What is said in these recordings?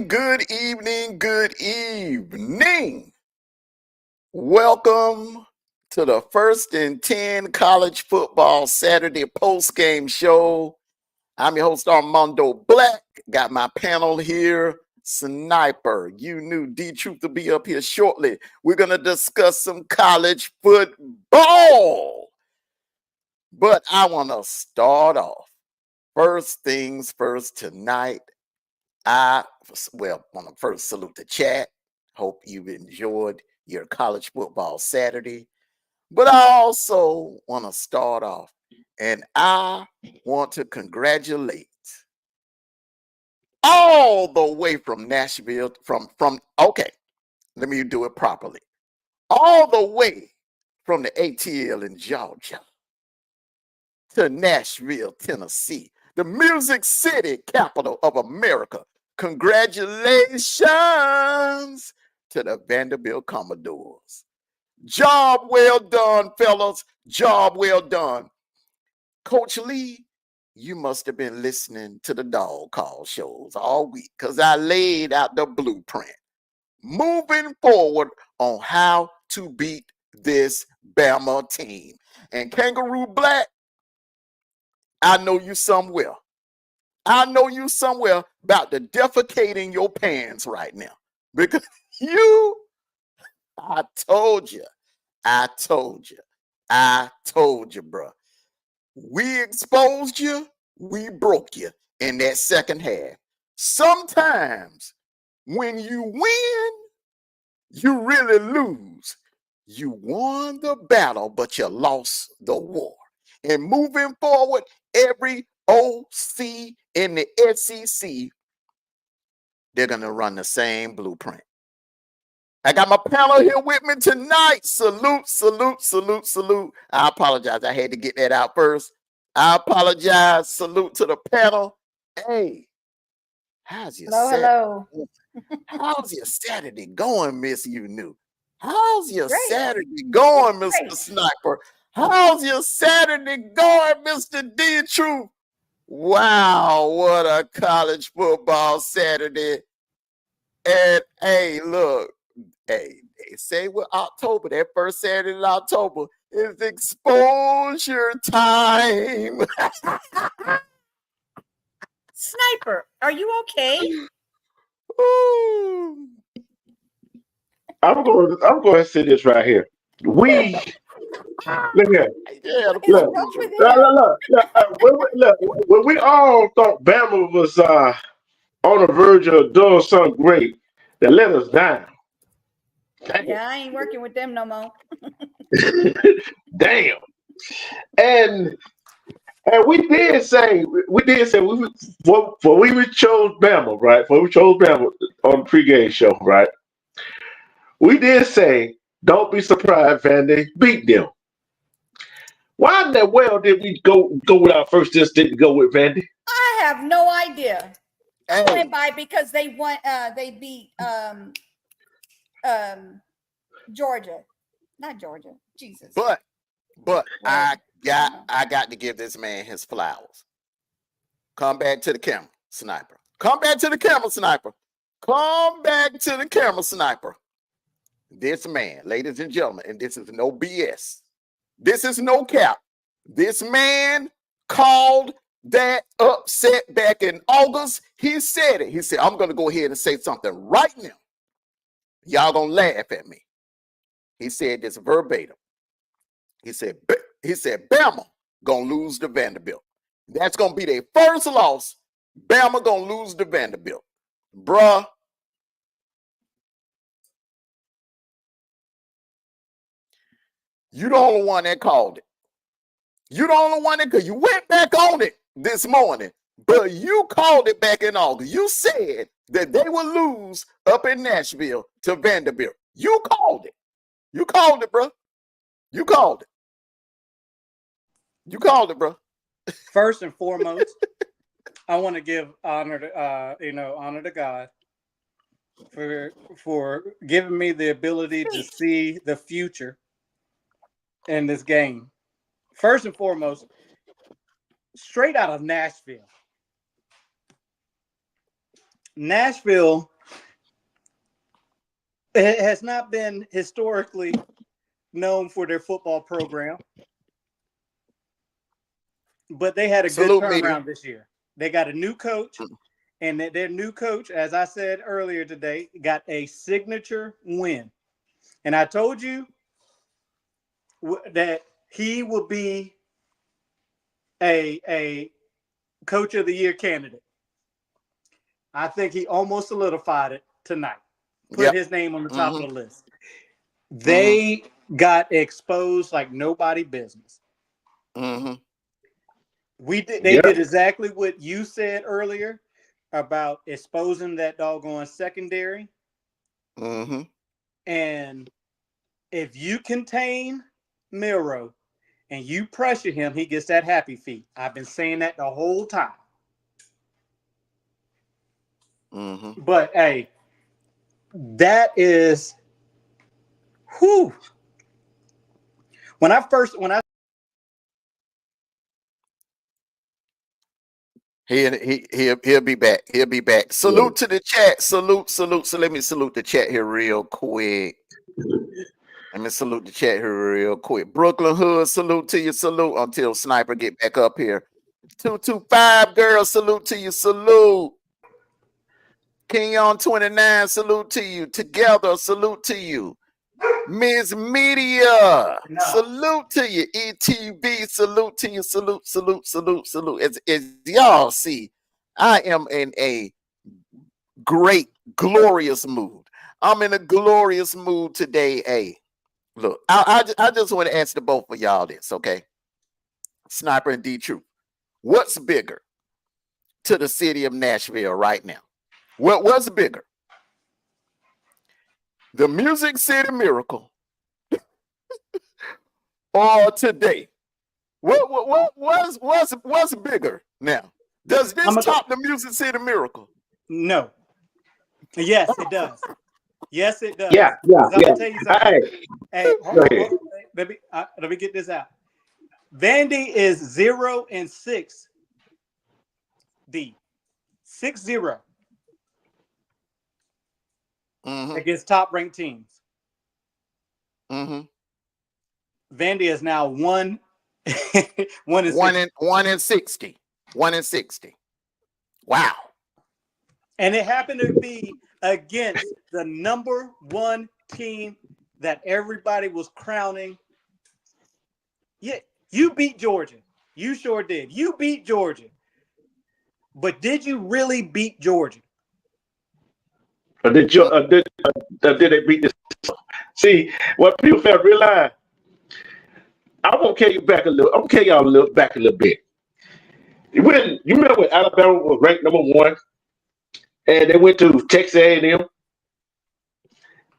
good evening, good evening. Welcome to the First and 10 College Football Saturday post-game show. I'm your host, Armando Black. Got my panel here. Sniper, you knew D-Truth to be up here shortly. We're going to discuss some college football. But I want to start off. First things first tonight. I want to first salute the chat. Hope you've enjoyed your college football Saturday. But I also want to start off, and I want to congratulate all the way from Nashville, okay, let me do it properly. All the way from the ATL in Georgia to Nashville, Tennessee, the Music City, capital of America. Congratulations to the Vanderbilt Commodores. Job well done, fellas. Job well done. Coach Lee, you must have been listening to the dog call shows all week because I laid out the blueprint. Moving forward on how to beat this BAMA team. And Kangaroo Black, I know you somewhere. I know you somewhere about to defecate your pants right now. Because I told you, bro. We exposed you, we broke you in that second half. Sometimes when you win, you really lose. You won the battle, but you lost the war. And moving forward, every OC in the SEC, they're going to run the same blueprint. I got my panel here with me tonight. Salute, salute, salute, salute. I apologize. I had to get that out first. I apologize. Salute to the panel. Hey, how's your Saturday? How's your Saturday going, Miss You Knew? How's your Saturday going, Mr. Sniper? How's your Saturday going, Mr. D Truth? Wow, what a college football Saturday. And hey, look, hey, they say with October, that first Saturday in October is exposure time. Sniper, are you okay? Ooh. I'm going to say this right here. Look here. Look. When we all thought Bama was on the verge of doing something great, they let us down. Damn. Yeah, I ain't working with them no more. Damn. And we did say we chose Bama, right? When we chose Bama on the pregame show, right? We did say, don't be surprised, Van, they beat them. Why in the world did we go with our first instinct to go with Vandy? I have no idea. I went by because they won. They beat Georgia, not Georgia. Jesus. But I got to give this man his flowers. Come back to the camera, Sniper. Come back to the camera, Sniper. Come back to the camera, Sniper. This man, ladies and gentlemen, and this is no BS. This is no cap. This man called that upset back in August. He said it. He said, I'm going to go ahead and say something right now. Y'all going to laugh at me. He said this verbatim. He said, Bama going to lose to Vanderbilt. That's going to be their first loss. Bama going to lose to Vanderbilt. Bruh. You the only one that called it. You the only one that, because you went back on it this morning, but you called it back in August. You said that they would lose up in Nashville to Vanderbilt. You called it. You called it, bro. You called it. You called it, bro. First and foremost, I want to give honor to God for giving me the ability to see the future in this game. First and foremost, straight out of Nashville. Nashville It has not been historically known for their football program, but they had a good Salute me. turnaround this year. They got a new coach, and their new coach, as I said earlier today, got a signature win. And I told you that he will be a coach of the year candidate. I think he almost solidified it tonight. Put his name on the top of the list. They got exposed like nobody business. They did exactly what you said earlier about exposing that doggone secondary. And if you contain Miro and you pressure him, he gets that happy feet. I've been saying that the whole time. But hey, that is whew. When I He'll be back. He'll be back. Salute to the chat. Salute. So let me salute the chat here real quick. Brooklyn Hood, salute to you. Salute until Sniper get back up here. 225 girl, salute to you. Salute. King on 29, salute to you. Together, salute to you. Ms. Media, salute to you. ETV, salute to you. Salute. As y'all see, I am in a great, glorious mood. I'm in a glorious mood today. Hey, look, I just want to answer to both of y'all this, okay? Sniper and D-Truth. What's bigger to the city of Nashville right now? What's bigger? The Music City Miracle or today? What's bigger now? Does this top the Music City Miracle? No. Yes, it does. Yes, it does. Yeah. I'm gonna tell you something. Hey, hold on. Let me get this out. Vandy is 0-6. 6-0 against top ranked teams. Vandy is now 1 in 60. 1 in 60. Wow. And it happened to be against the number one team that everybody was crowning. Yeah, you beat Georgia. You sure did. You beat Georgia. But did you really beat Georgia? Or did they beat this? See, what people fail to realize, I'm gonna carry you back a little. I'm gonna carry y'all back a little bit. You remember when Alabama was ranked number 1, and they went to Texas A&M,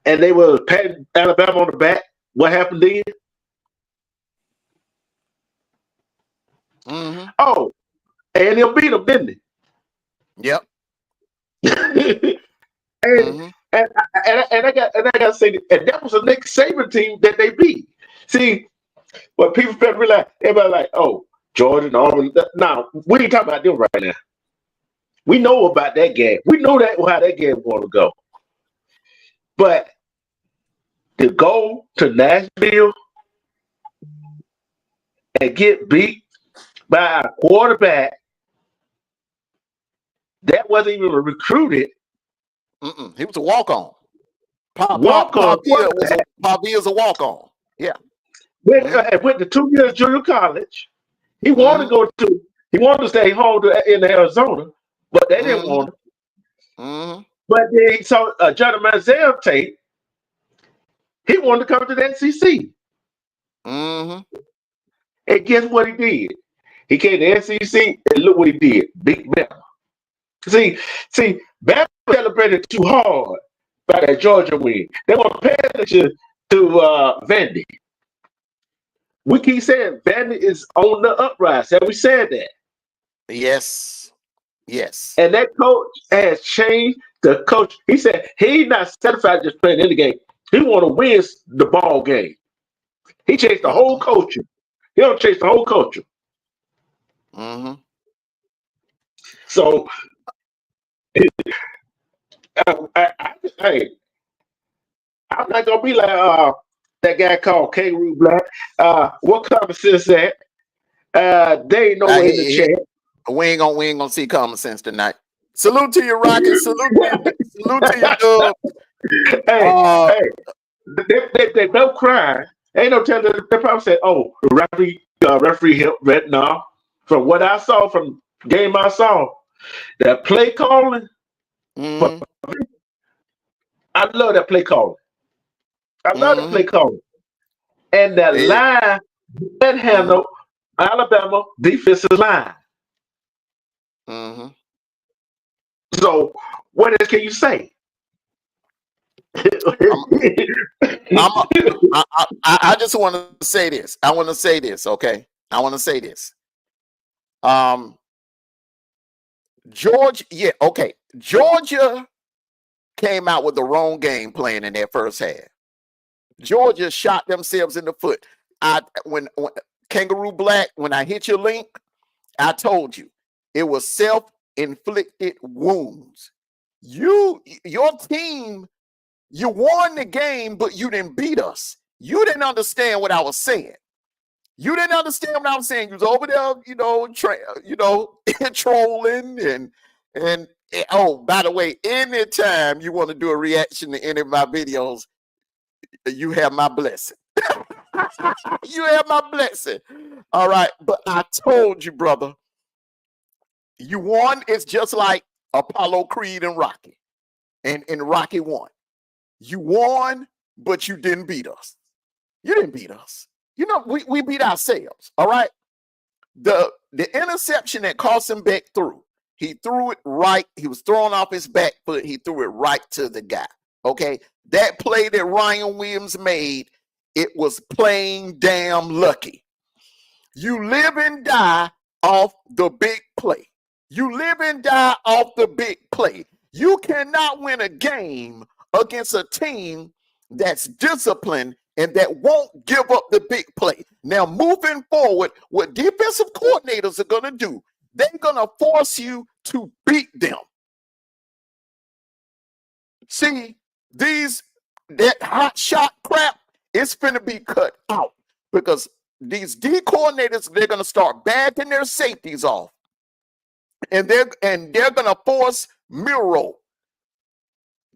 and they were patting Alabama on the back. What happened then? Oh, A&M beat them, didn't they? Yep. and I got to say, and that was the next Saban team that they beat. See, what people fail to realize, everybody like, oh, Georgia and Auburn. Now, we ain't talking about them right now. We know about that game. We know that how that game going to go. But to go to Nashville and get beat by a quarterback that wasn't even recruited. He was a walk-on. Pavia's a walk-on. Yeah. Went to 2 years junior college. He wanted to stay home in Arizona, but they didn't want him. But then he saw Johnny Manziel tape. He wanted to come to the SEC. And guess what he did? He came to the SEC and look what he did. Beat Bama. See, Bama celebrated too hard by that Georgia win. They want to pay attention to Vandy. We keep saying Vandy is on the uprise. Have we said that? Yes. And that coach has changed the coach. He said he's not satisfied just playing in the game. He want to win the ball game. He changed the whole culture. He don't change the whole culture. So, I'm not gonna be like that guy called Kangaroo Black. What common sense that? They ain't nowhere in the chat. We ain't gonna see common sense tonight. Salute to you, Rocky. Salute to you, Dub. Hey, they don't cry. Ain't no telling. They probably said, "Oh, the referee helped." No, from what I saw from the game I saw, that play calling. Mm-hmm. I love that play calling. I love the play calling, and that line that handle Alabama defensive line. Mm-hmm. So, what else can you say? I just want to say this. I want to say this, okay? I want to say this. Georgia came out with the wrong game plan in that first half. Georgia shot themselves in the foot. When Kangaroo Black, when I hit your link, I told you it was self-inflicted wounds. Your team, you won the game, but you didn't beat us. You didn't understand what I was saying. You didn't understand what I was saying. You was over there, trolling and oh, by the way, anytime you want to do a reaction to any of my videos, you have my blessing. You have my blessing. All right, but I told you, brother, you won. It's just like Apollo Creed and Rocky, and Rocky won. You won, but you didn't beat us. You didn't beat us. We beat ourselves. All right. The interception that Carson Beck threw, he threw it right. He was throwing off his back foot. He threw it right to the guy. Okay. That play that Ryan Williams made, it was plain damn lucky. You live and die off the big play. You live and die off the big play. You cannot win a game against a team that's disciplined and that won't give up the big play. Now, moving forward, what defensive coordinators are going to do, they're going to force you to beat them. See, that hot shot crap, it's going to be cut out because these D coordinators, they're going to start backing their safeties off. And they're going to force Miro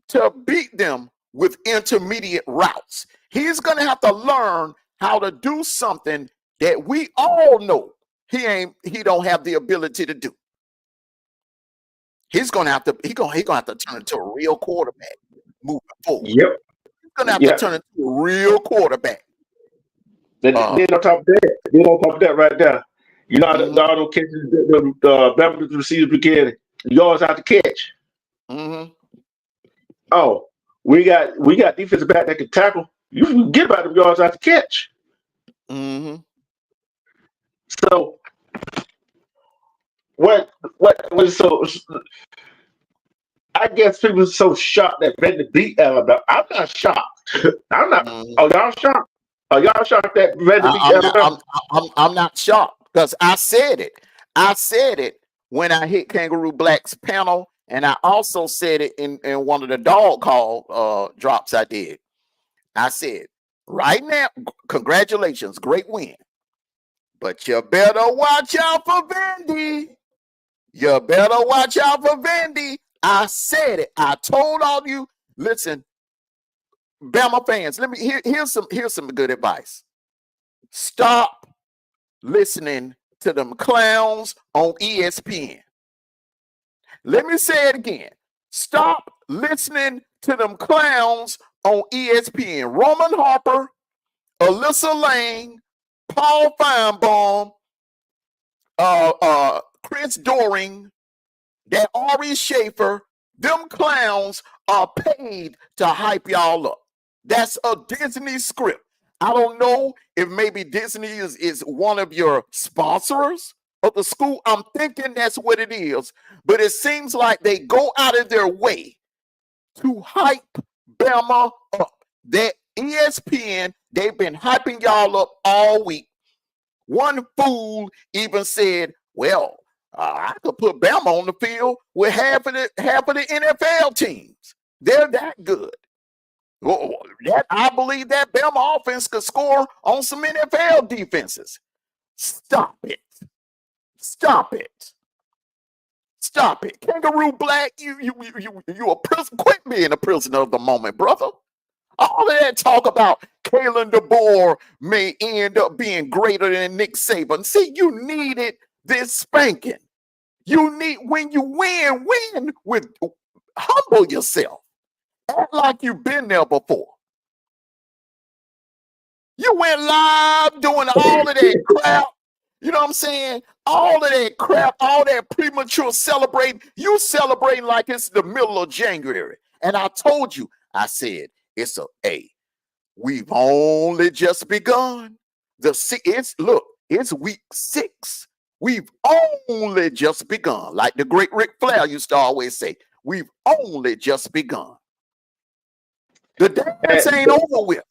to beat them with intermediate routes. He's going to have to learn how to do something that we all know he don't have the ability to do. He's going to have to turn into a real quarterback moving forward. Yep. He's going to have to turn into a real quarterback. Then on top of that, right there, you know, all those catches the Bama receivers began yards out to catch. Mm-hmm. Oh, we got defensive back that can tackle. You forget about them yards out to catch. Mm-hmm. So what was so? I guess people are so shocked that Vandy beat Alabama. I'm not shocked. I'm not. Are y'all shocked? Are y'all shocked that Vandy beat Alabama? I'm not shocked because I said it. I said it when I hit Kangaroo Black's panel, and I also said it in one of the dog call drops I did. I said, right now, congratulations, great win. But you better watch out for Vandy. You better watch out for Vandy. I said it. I told all you, listen, Bama fans, here's some good advice. Stop listening to them clowns on ESPN. Let me say it again. Stop listening to them clowns on ESPN. Roman Harper, Alyssa Lane, Paul Feinbaum, Chris Doring, that Ari Schaefer, them clowns are paid to hype y'all up. That's a Disney script. I don't know if maybe Disney is one of your sponsors of the school. I'm thinking that's what it is. But it seems like they go out of their way to hype Bama up. That ESPN, they've been hyping y'all up all week. One fool even said, well, I could put Bama on the field with half of the NFL teams. They're that good. I believe that Bama offense could score on some NFL defenses. Stop it. Stop it. Stop it. Kangaroo Black, you a prisoner. Quit being a prisoner of the moment, brother. All of that talk about Kalen DeBoer may end up being greater than Nick Saban. See, you needed this spanking. You need, when you win with, humble yourself. Act like you've been there before. You went live doing all of that crap. You know what I'm saying? All of that crap, all that premature celebrating. You celebrating like it's the middle of January. And I told you, I said, we've only just begun. It's week 6. We've only just begun. Like the great Ric Flair used to always say, we've only just begun. The dance ain't over with.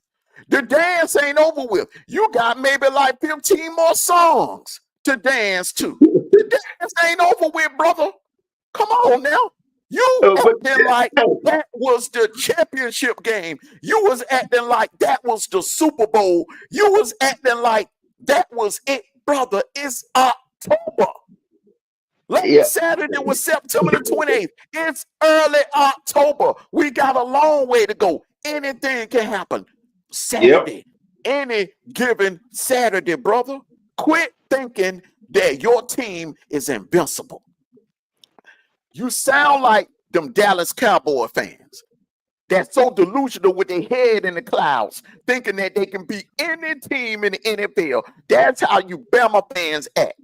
The dance ain't over with. You got maybe like 15 more songs to dance to. The dance ain't over with, brother. Come on now. You acting like that was the championship game. You was acting like that was the Super Bowl. You was acting like that was it, brother. It's October. Saturday was September the 28th. It's early October. We got a long way to go. Anything can happen. Saturday, any given Saturday, brother. Quit thinking that your team is invincible. You sound like them Dallas Cowboy fans that's so delusional with their head in the clouds, thinking that they can beat any team in the NFL. That's how you Bama fans act.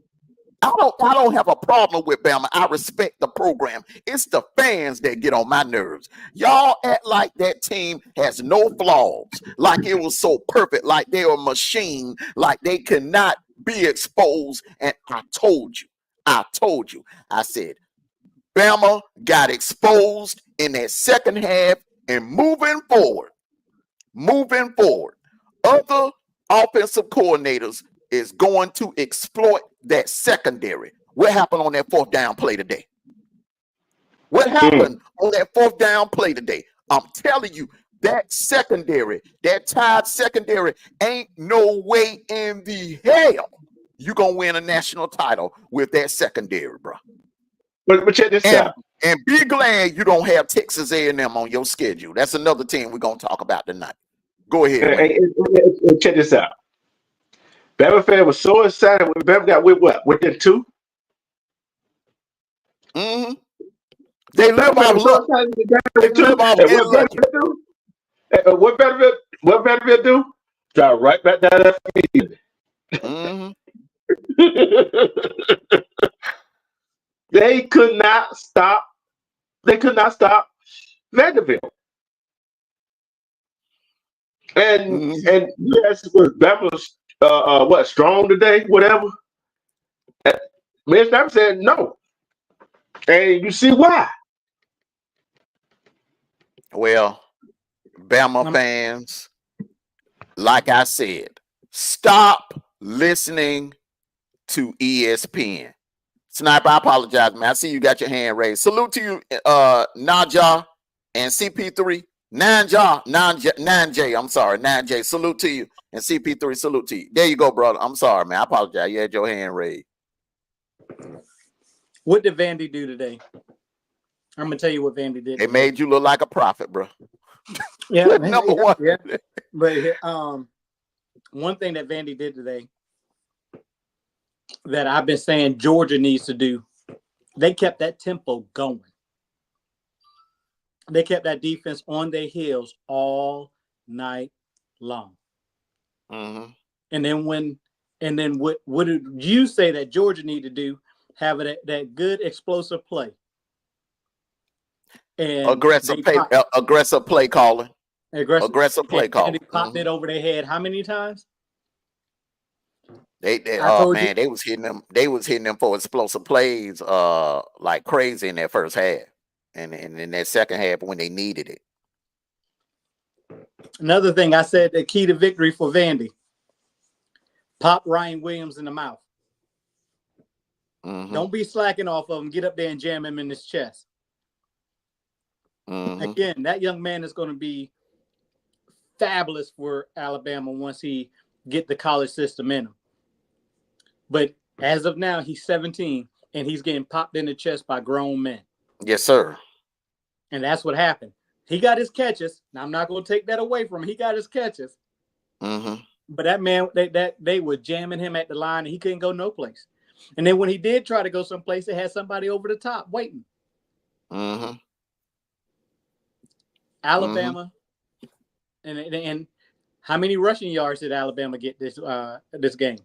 I don't have a problem with Bama. I respect the program. It's the fans that get on my nerves. Y'all act like that team has no flaws, like it was so perfect, like they were a machine, like they cannot be exposed. And I told you, I said, Bama got exposed in that second half, and moving forward, other offensive coordinators is going to exploit that secondary. What happened on that 4th down play today? What happened on that 4th down play today? I'm telling you, that secondary, that Tide secondary, ain't no way in the hell you gonna win a national title with that secondary, bro. But check this out. And be glad you don't have Texas A&M on your schedule. That's another team we're gonna talk about tonight. Go ahead. And check this out. Bama fan was so excited when Bama got within 2. Mm-hmm. They live off luck. What Vanderbilt do? Drive right back down that field. Mm-hmm. They could not stop Vanderbilt. And yes, was Bama's strong today, whatever. Mitch Bama said no. And you see why. Well, Bama fans, like I said, stop listening to ESPN. Sniper, I apologize, man. I see you got your hand raised. Salute to you, Naja and CP3. Nanjay, I'm sorry, Nanjay. Salute to you. And CP3, salute to you. There you go, brother. I'm sorry, man. I apologize. You had your hand raised. What did Vandy do today? I'm gonna tell you what Vandy did. They made you look like a prophet, bro. Yeah, number one. Yeah. But one thing that Vandy did today that I've been saying Georgia needs to do, they kept that tempo going. They kept that defense on their heels all night long. Mm-hmm. And then what did you say that Georgia need to do? Have that good explosive play. And aggressive play calling. Aggressive play calling. And they popped it over their head how many times? They was hitting them. They was hitting them for explosive plays like crazy in that first half. And in that second half when they needed it. Another thing I said, the key to victory for Vandy, pop Ryan Williams in the mouth. Mm-hmm. Don't be slacking off of him. Get up there and jam him in his chest. Mm-hmm. Again, that young man is going to be fabulous for Alabama once he get the college system in him. But as of now, he's 17 and he's getting popped in the chest by grown men. Yes, sir. And that's what happened. He got his catches. Now, I'm not going to take that away from him. He got his catches. Mm-hmm. But that man, they were jamming him at the line, and he couldn't go no place. And then when he did try to go someplace, they had somebody over the top waiting. Mm-hmm. Alabama, and how many rushing yards did Alabama get this game?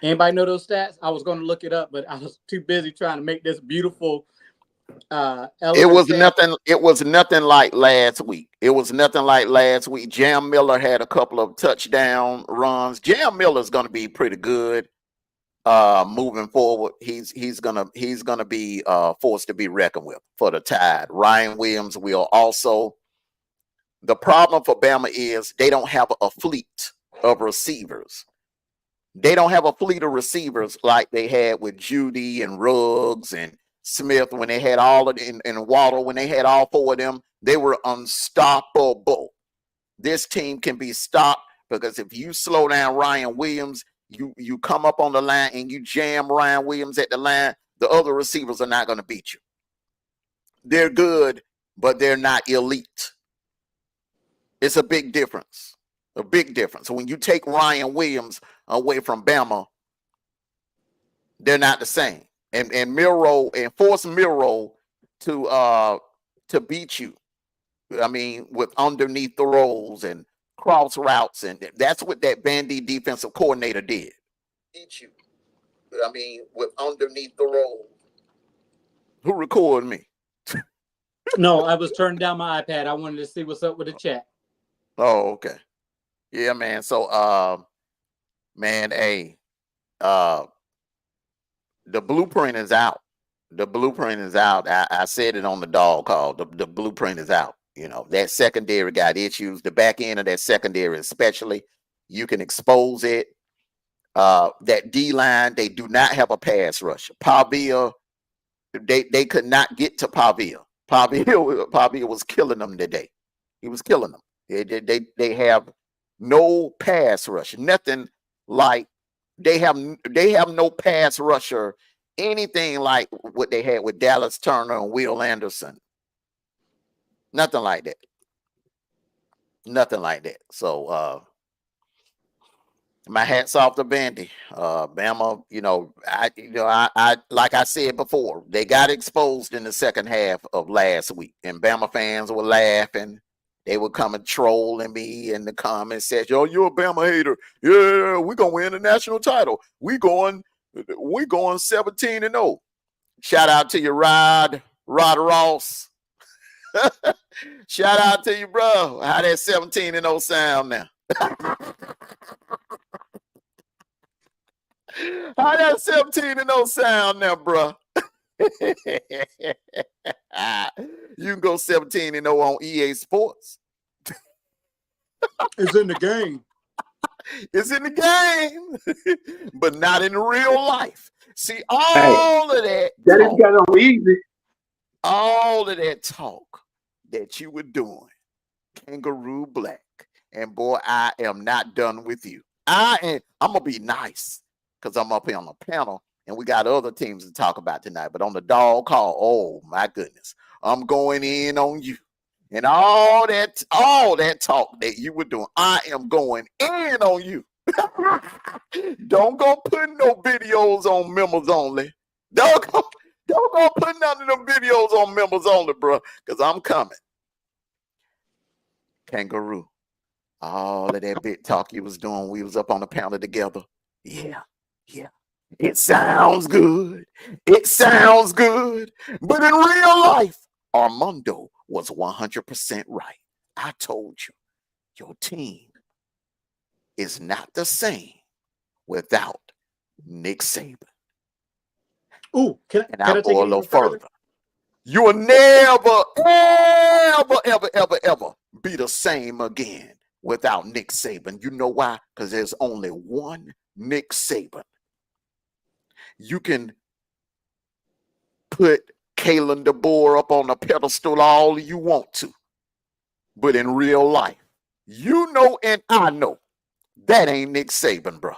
Anybody know those stats? I was going to look it up, but I was too busy trying to make this beautiful. It was nothing. It was nothing like last week. It was nothing like last week. Jam Miller had a couple of touchdown runs. Jam Miller's going to be pretty good moving forward. He's gonna be forced to be reckoned with for the Tide. Ryan Williams will also. The problem for Bama is they don't have a fleet of receivers. They don't have a fleet of receivers like they had with Judy and Ruggs and Smith when they had all of them, and Waddle when they had all four of them. They were unstoppable. This team can be stopped because if you slow down Ryan Williams, you come up on the line and you jam Ryan Williams at the line, the other receivers are not going to beat you. They're good, but they're not elite. It's a big difference. A big difference. So when you take Ryan Williams away from Bama, they're not the same. And Milroe, and force Milroe to beat you. I mean, with underneath throws and cross routes, and that's what that Vandy defensive coordinator did. Beat you. I mean, with underneath throws. Who recorded me? No, I was turning down my iPad. I wanted to see what's up with the chat. Oh, okay. Yeah, man. So, man, the blueprint is out. The blueprint is out. I said it on the dog call. The blueprint is out. You know, that secondary got issues. The back end of that secondary, especially, you can expose it. That D line, they do not have a pass rusher. Pavia, they could not get to Pavia. Pavia was killing them today. He was killing them. They have no pass rush. Nothing like they have no pass rusher. Anything like what they had with Dallas Turner and Will Anderson. Nothing like that. Nothing like that. So my hat's off to Vandy. Bama, I like I said before, they got exposed in the second half of last week, and Bama fans were laughing. They would come and trolling me in the comments, says, "Yo, you're a Bama hater. Yeah, we're gonna win the national title. We going 17-0. Shout out to you, Rod Ross. Shout out to you, bro. How that 17-0 sound now? How that 17-0 sound now, bro? You can go 17-0 on EA Sports. It's in the game. It's in the game, but not in real life. See, all of that. That ain't got no easy. All of that talk that you were doing, Kangaroo Black, and boy, I am not done with you. I'm gonna be nice because I'm up here on the panel and we got other teams to talk about tonight. But on the dog call, oh my goodness, I'm going in on you. And all that talk that you were doing, I am going in on you. Don't go putting no videos on members only. Don't go put none of them videos on members only, bro, because I'm coming. Kangaroo. All of that big talk you was doing, we was up on the panel together. Yeah. It sounds good. It sounds good. But in real life, Armando was 100% right. I told you, your team is not the same without Nick Saban. Ooh, can I take it go a little further? You will never, ever be the same again without Nick Saban. You know why? Because there's only one Nick Saban. You can put Kalen DeBoer up on a pedestal all you want to. But in real life, You know, and I know that ain't Nick Saban, bro.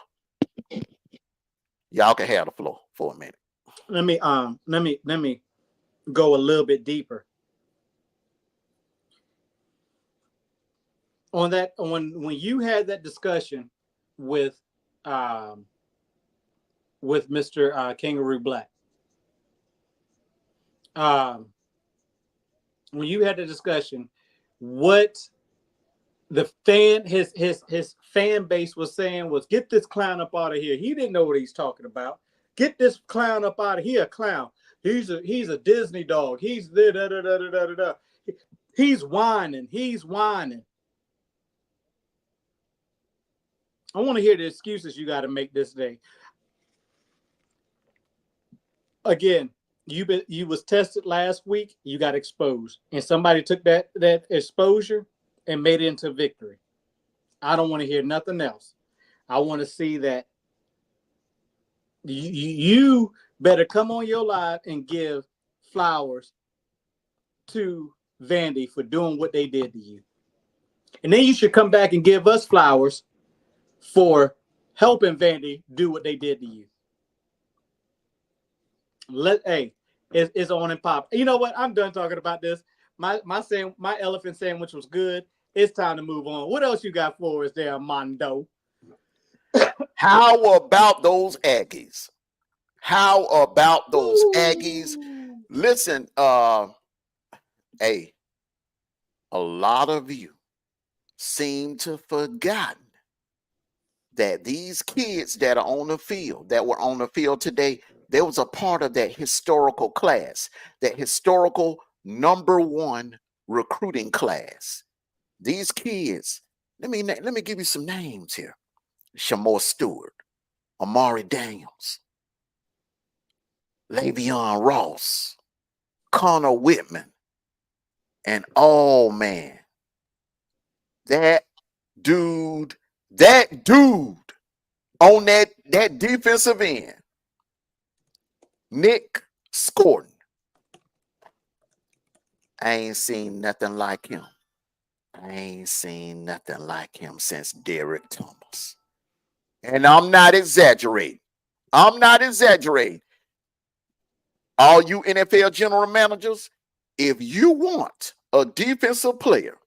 Y'all can have the floor for a minute. Let me go a little bit deeper on that. When you had that discussion with Mr. Kangaroo Black, when you had the discussion, what the his fan base was saying was, get this clown up out of here. He didn't know what he's talking about. Get this clown up out of here, clown. He's a Disney dog. He's da da da da da da da. He's whining. He's whining. I want to hear the excuses you got to make this day. Again, you was tested last week. You got exposed, and somebody took that exposure and made it into victory. I don't want to hear nothing else. I want to see that you better come on your live and give flowers to Vandy for doing what they did to you. And then you should come back and give us flowers for helping Vandy do what they did to you. It's on and pop. You know what? I'm done talking about this. My elephant sandwich was good. It's time to move on. What else you got for us there, Mondo? How about those Aggies? How about those Aggies? Listen, hey, a lot of you seem to forgotten that these kids that are on the field, that were on the field today, there was a part of that historical class, that historical #1 recruiting class. These kids, let me give you some names here. Shamor Stewart, Amari Daniels, Lavion Ross, Connor Whitman, and oh man, that dude on that defensive end, Nick Scorden. I ain't seen nothing like him. I ain't seen nothing like him since Derek Thomas. And I'm not exaggerating. I'm not exaggerating. All you NFL general managers, if you want a defensive player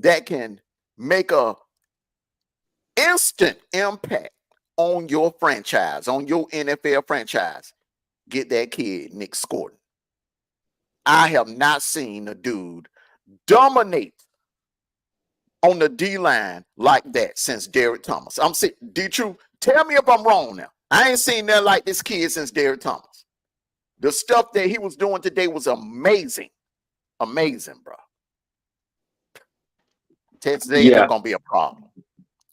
that can make a instant impact on your franchise, on your NFL franchise, get that kid, Nick Scorden. I have not seen a dude dominate on the D-line like that since Derek Thomas. I'm saying, D-True, tell me if I'm wrong now. I ain't seen nothing like this kid since Derek Thomas. The stuff that he was doing today was amazing. Amazing, bro. Today they're going to be a problem.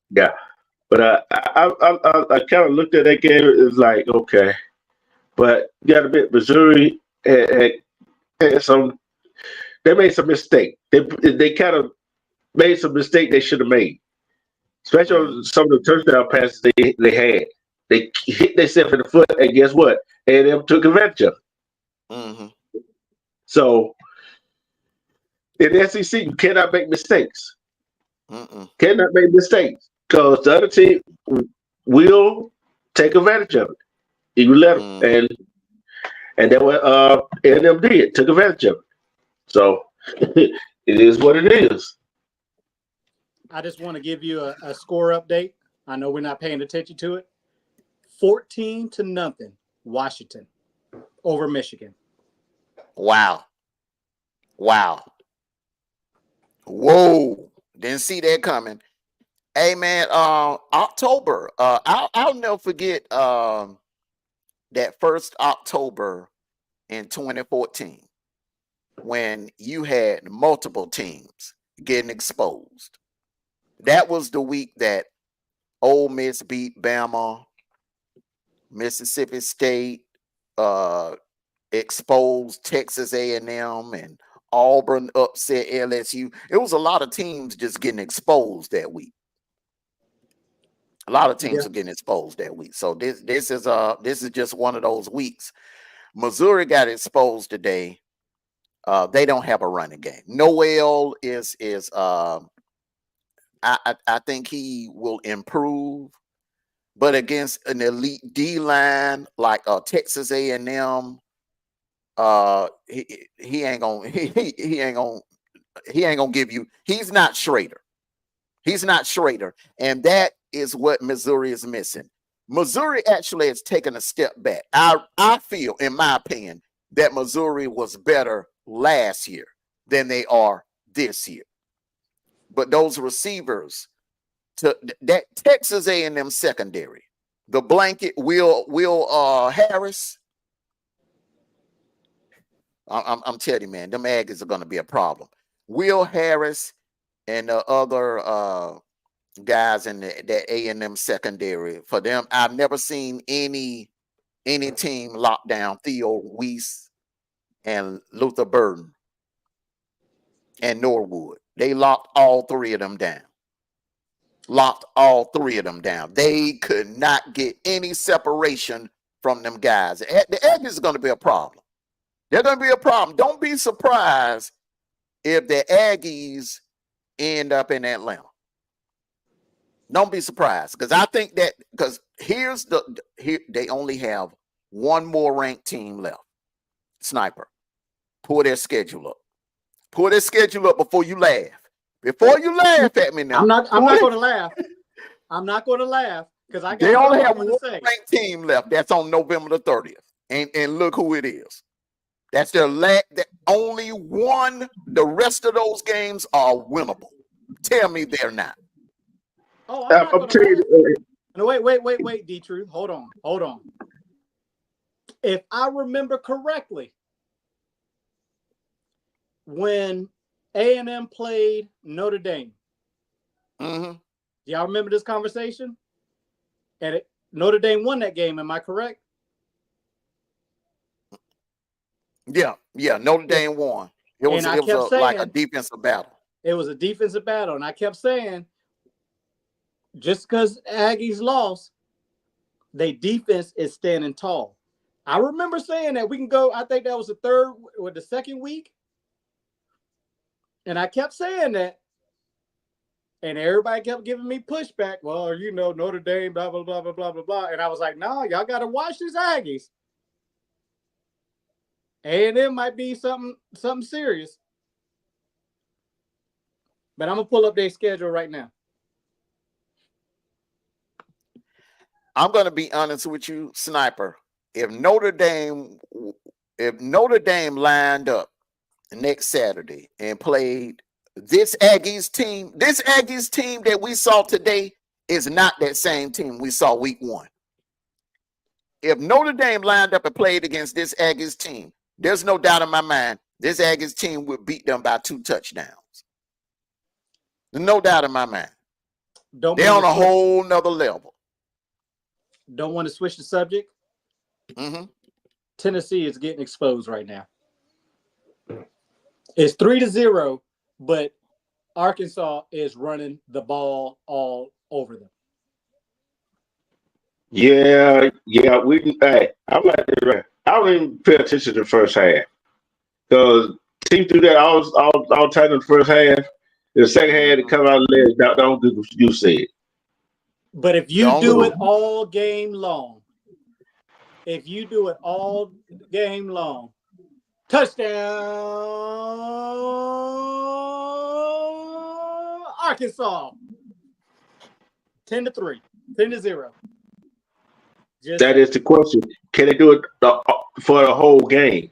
Yeah. But I kind of looked at that game. It was like, okay. But you got to admit, Missouri had some. They made some mistake. They kind of made some mistake they should have made, especially on some of the touchdown passes they had. They hit themselves in the foot, and guess what? A&M took advantage of it. Mm-hmm. So in the SEC, you cannot make mistakes. Cannot make mistakes because the other team will take advantage of it. You let them, and that's what A&M did. Took advantage of it. So it is what it is. I just want to give you a score update. I know we're not paying attention to it. 14-0, Washington over Michigan. Wow. Whoa. Didn't see that coming. Hey man, October. I'll never forget that first October in 2014 when you had multiple teams getting exposed. That was the week that Ole Miss beat Bama, Mississippi State exposed Texas A&M, and Auburn upset LSU. It was a lot of teams just getting exposed that week. A lot of teams are getting exposed that week. So this is just one of those weeks. Missouri got exposed today. They don't have a running game. Noel is I think he will improve, but against an elite D line like Texas A&M, he ain't gonna he ain't gonna give you. He's not Schrader. He's not Schrader, and that is what Missouri is missing. Missouri actually has taken a step back. I feel, in my opinion, that Missouri was better last year than they are this year. But those receivers, to that Texas A&M secondary, the blanket Will Harris. I'm telling you, man, them Aggies are going to be a problem. Will Harris and the other guys in that A&M secondary, for them, I've never seen any team lock down Theo Weiss and Luther Burden and Norwood. They locked all three of them down. They could not get any separation from them guys. The Aggies are going to be a problem. They're going to be a problem. Don't be surprised if the Aggies end up in Atlanta. Don't be surprised, because I think that because here they only have one more ranked team left. Sniper, pull their schedule up. Pull their schedule up before you laugh. Before you laugh at me now. I'm not going to laugh. I'm not going to laugh because they only have one ranked team left. That's on November the 30th, and look who it is. That's their only one. The rest of those games are winnable. Tell me they're not. Oh, I'm telling you. No, wait, D-Truth. Hold on. If I remember correctly, when A&M played Notre Dame, y'all remember this conversation? And Notre Dame won that game. Am I correct? Yeah. Notre Dame won. It was like a defensive battle. It was a defensive battle, and I kept saying, just because Aggies lost, their defense is standing tall. I remember saying that we can go. I think that was the second week, and I kept saying that, and everybody kept giving me pushback. Well, Notre Dame, blah blah blah blah blah blah blah, and I was like, no, y'all got to watch these Aggies. A&M might be something serious, but I'm gonna pull up their schedule right now. I'm going to be honest with you, Sniper. If Notre Dame lined up next Saturday and played this Aggies team that we saw today is not that same team we saw week 1. If Notre Dame lined up and played against this Aggies team, there's no doubt in my mind this Aggies team would beat them by 2 touchdowns. No doubt in my mind. They're on a whole nother level. Don't want to switch the subject. Tennessee is getting exposed right now. It's 3-0, but Arkansas is running the ball all over them. Yeah. I'm like this, right? I don't even pay attention to the first half because teams do that all time in the first half. The second half, they come out and don't do what you said. But if you do it all game long, touchdown, Arkansas, 10-3, 10-0. That is the question. Can they do it for the whole game?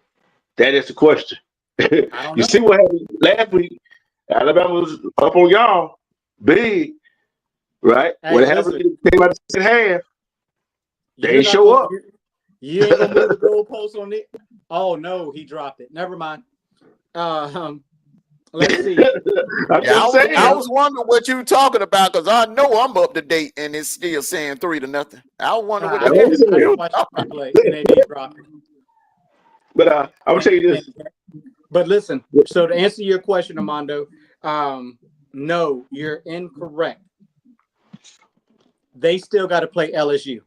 That is the question. You see what happened last week? Alabama was up on y'all big. Right? What happened came out the second half? They didn't show up. You ain't gonna move the goalpost on it. Oh no, he dropped it. Never mind. Let's see. I was wondering what you were talking about because I know I'm up to date and it's still saying 3-0. I was wondering what they did drop it. But I'm gonna tell you this. But listen, so to answer your question, Armando, no, you're incorrect. They still got to play LSU.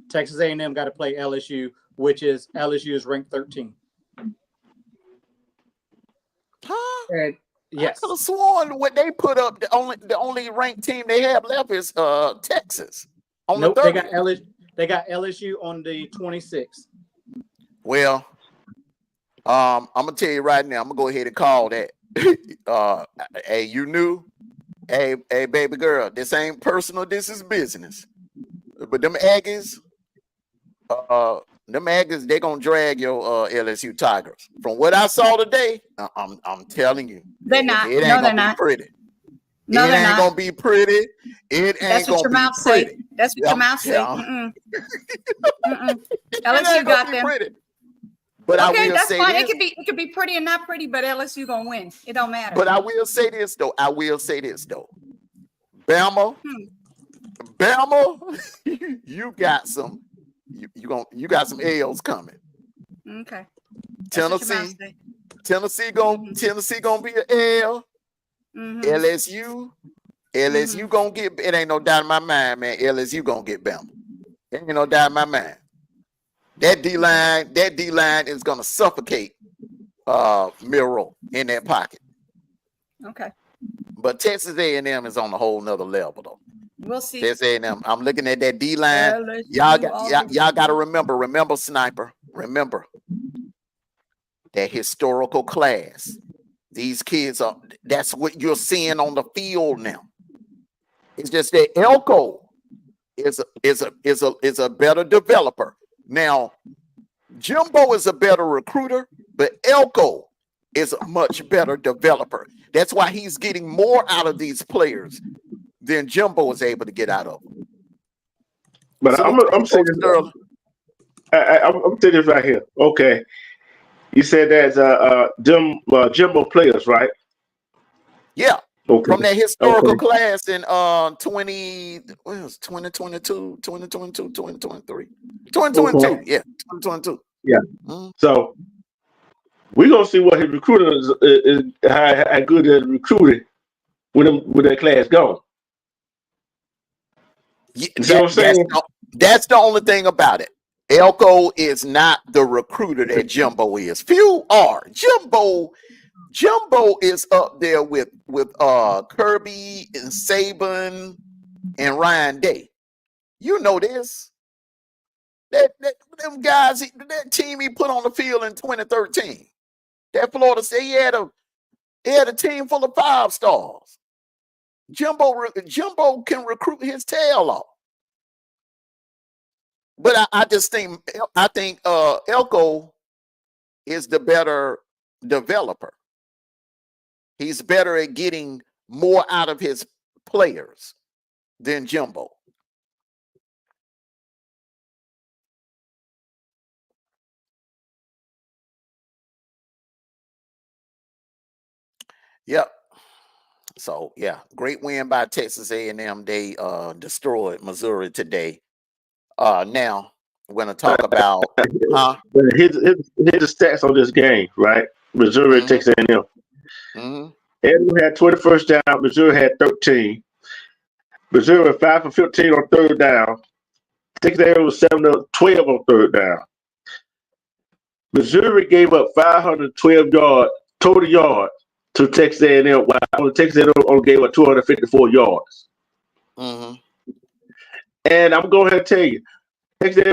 Texas A&M got to play LSU, which is LSU is ranked 13. And Yes. I could have sworn what they put up, the only ranked team they have left is Texas on Nope, the 30th. they got LSU on the 26th. Well, I'm gonna tell you right now. I'm gonna go ahead and call that. Hey, you knew? Hey, baby girl, this ain't personal. This is business. But them Aggies, they gonna drag your LSU Tigers. From what I saw today, I'm telling you, They're not. It ain't No, gonna they're be not. pretty. No, It they're ain't not. gonna be pretty. It That's ain't what gonna your be mouth pretty. say. That's what your mouth say. Yeah. It LSU ain't got gonna be them. pretty. But I Okay, will that's say fine. this. It could be pretty and not pretty, but LSU gonna win. It don't matter. But I will say this though. Bama, you got some. You got some L's coming. Okay. Tennessee gonna be an L. LSU gonna get. It ain't no doubt in my mind, man. LSU gonna get Bama. Ain't no doubt in my mind. That D line is gonna suffocate Miro in that pocket. Okay. But Texas A&M is on a whole nother level though. We'll see. Texas A&M. I'm looking at that D line. Y'all got to remember, Sniper. Remember that historical class. These kids are. That's what you're seeing on the field now. It's just that Elko is a better developer. Now, Jimbo is a better recruiter, but Elko is a much better developer. That's why he's getting more out of these players than Jimbo is able to get out of them. But I'm saying this. I'm saying this right here. Okay, you said there's Jimbo players, right? Yeah. Okay. From that historical class in 2022, 2023. 2022, yeah, 2022. Yeah. Mm-hmm. So we're gonna see what his recruiter is how good is recruiting with that class go. Yeah, that's the only thing about it. Elko is not the recruiter that Jimbo is. Few are. Jimbo is up there with Kirby and Saban and Ryan Day. You know this. Them guys, that team he put on the field in 2013. That Florida State, he had a team full of 5-stars. Jimbo can recruit his tail off. But I think Elko is the better developer. He's better at getting more out of his players than Jimbo. Yep. So yeah, great win by Texas A&M. They destroyed Missouri today. Now we're gonna talk about Here's the stats on this game, right? Missouri, Texas A&M. A&M had 20 first down. Missouri had 13. Missouri was 5 for 15 on third down. Texas A&M was 7 of 12 on third down. Missouri gave up 512 total yards to Texas A&M, while Texas A&M only gave up 254 yards. And I'm going to tell you, Texas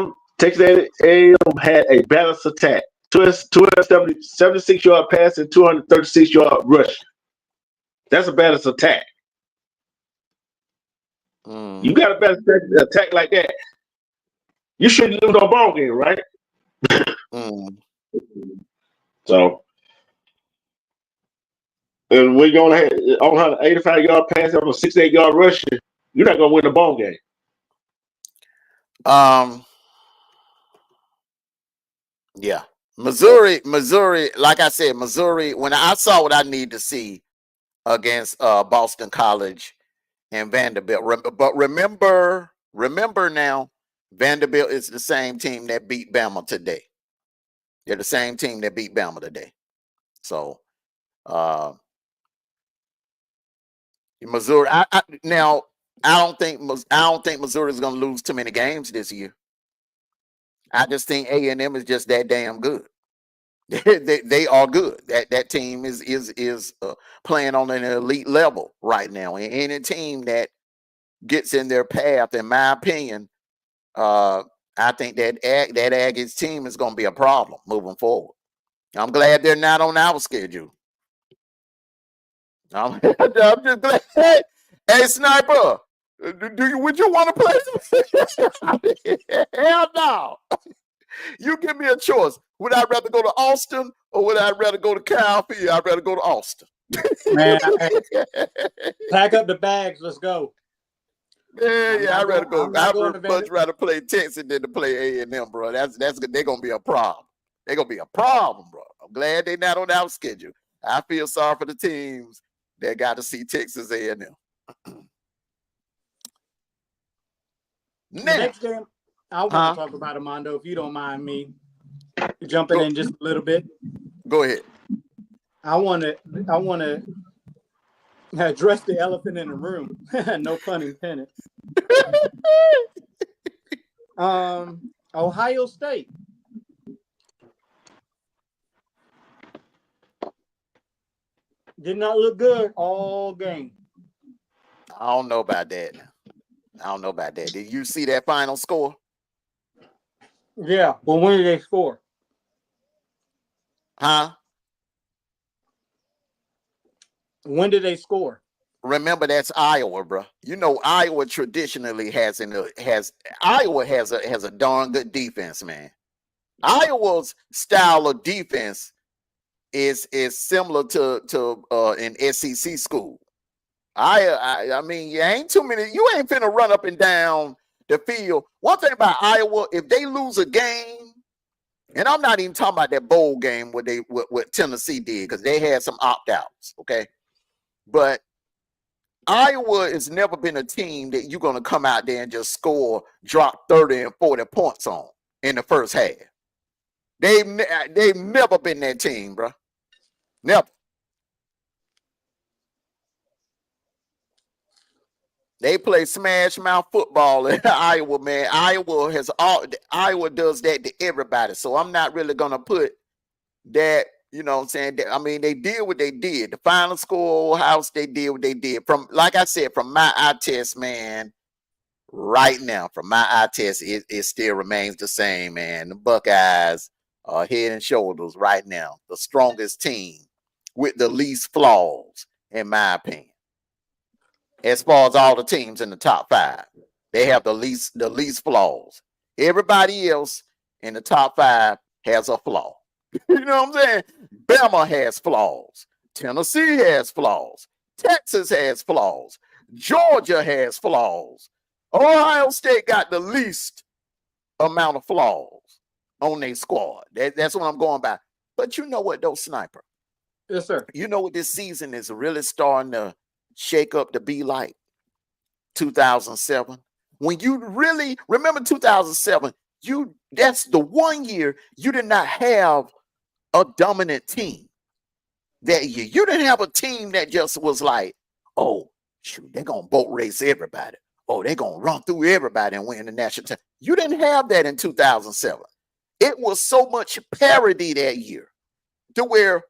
A&M had a balanced attack. 276-yard pass and 236-yard rush. That's a balanced attack. You got a balanced attack like that, you shouldn't lose on ball game, right? So, and when you're on an 85-yard pass on a 68-yard rush, you're not going to win the ball game. Yeah. Missouri, like I said, Missouri, when I saw what I need to see against Boston College and Vanderbilt, but remember now, Vanderbilt is the same team that beat Bama today. They're the same team that beat Bama today. So, Missouri, I don't think Missouri is going to lose too many games this year. I just think A&M is just that damn good. They are good. That team is playing on an elite level right now. And any team that gets in their path, in my opinion, I think that Aggies team is going to be a problem moving forward. I'm glad they're not on our schedule. I'm just glad. Hey, Sniper, would you want to play? Hell no. You give me a choice. Would I rather go to Austin or would I rather go to Cal Field? I'd rather go to Austin. Man, pack up the bags. Let's go. I'd rather go. I'd much rather play Texas than to play A&M, bro. They're gonna be a problem. They're gonna be a problem, bro. I'm glad they're not on our schedule. I feel sorry for the teams that got to see Texas A&M. The next game I want to talk about, Armando, if you don't mind me jumping in just a little bit. Go ahead. I want to address the elephant in the room. No pun intended. Ohio State. Did not look good all game. I don't know about that. Did you see that final score? Yeah, but when did they score? Huh? When did they score? Remember, that's Iowa, bro. You know, Iowa traditionally has a darn good defense, man. Iowa's style of defense is similar to an SEC school. I mean, you ain't finna run up and down the field. One thing about Iowa, if they lose a game, and I'm not even talking about that bowl game what Tennessee did, because they had some opt-outs, okay? But Iowa has never been a team that you're gonna come out there and just drop 30 and 40 points on in the first half. They've never been that team, bro. Never. They play smash mouth football in Iowa, man. Iowa does that to everybody. So I'm not really gonna put that, you know what I'm saying? I mean, they did what they did. The final score, House, they did what they did. From, like I said, from my eye test, man, right now, from my eye test, it still remains the same, man. The Buckeyes are head and shoulders right now, the strongest team with the least flaws, in my opinion. As far as all the teams in the top 5, they have the least flaws. Everybody else in the top 5 has a flaw. You know what I'm saying? Bama has flaws. Tennessee has flaws. Texas has flaws. Georgia has flaws. Ohio State got the least amount of flaws on their squad. That's what I'm going by. But you know what, though, Sniper? Yes, sir. You know what this season is really starting to shake up to be like? 2007. When you really remember 2007, that's the one year you did not have a dominant team that year. You didn't have a team that just was like, oh, shoot, they're going to boat race everybody. Oh, they're going to run through everybody and win the national title. You didn't have that in 2007. It was so much parity that year to where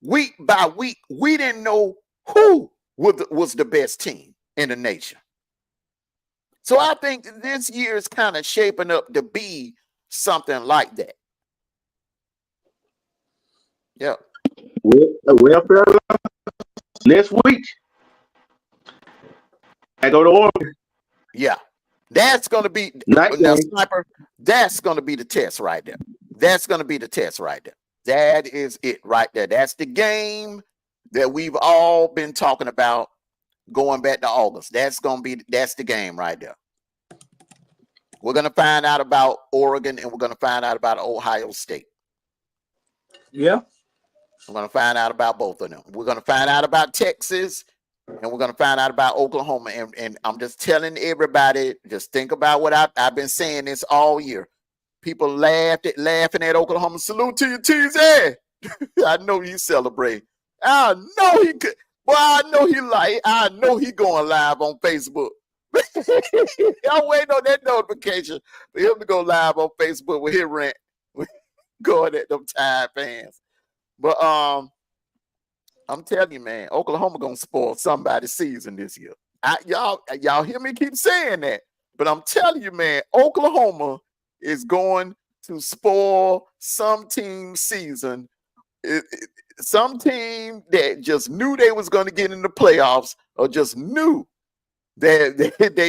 week by week, we didn't know who was the best team in the nation. So I think this year is kind of shaping up to be something like that. Yeah. Well, next week, I go to Oregon. Yeah. That's going to be Sniper. That's going to be the test right there. That's going to be the test right there. That is it right there. That's the game that we've all been talking about going back to August. That's the game right there. We're going to find out about Oregon and we're going to find out about Ohio State. Yeah. We're going to find out about both of them. We're going to find out about Texas and we're going to find out about Oklahoma. And I'm just telling everybody, just think about what I've been saying this all year. People laughing at Oklahoma. Salute to you, TZ. I know you celebrate. I know he could. Well, I know he going live on Facebook. I'm waiting on that notification for him to go live on Facebook with his rant. going at them Tide fans. But I'm telling you, man, Oklahoma gonna spoil somebody's season this year. Y'all hear me keep saying that, but I'm telling you, man, Oklahoma is going to spoil some team's season. Some team that just knew they was going to get in the playoffs, or just knew that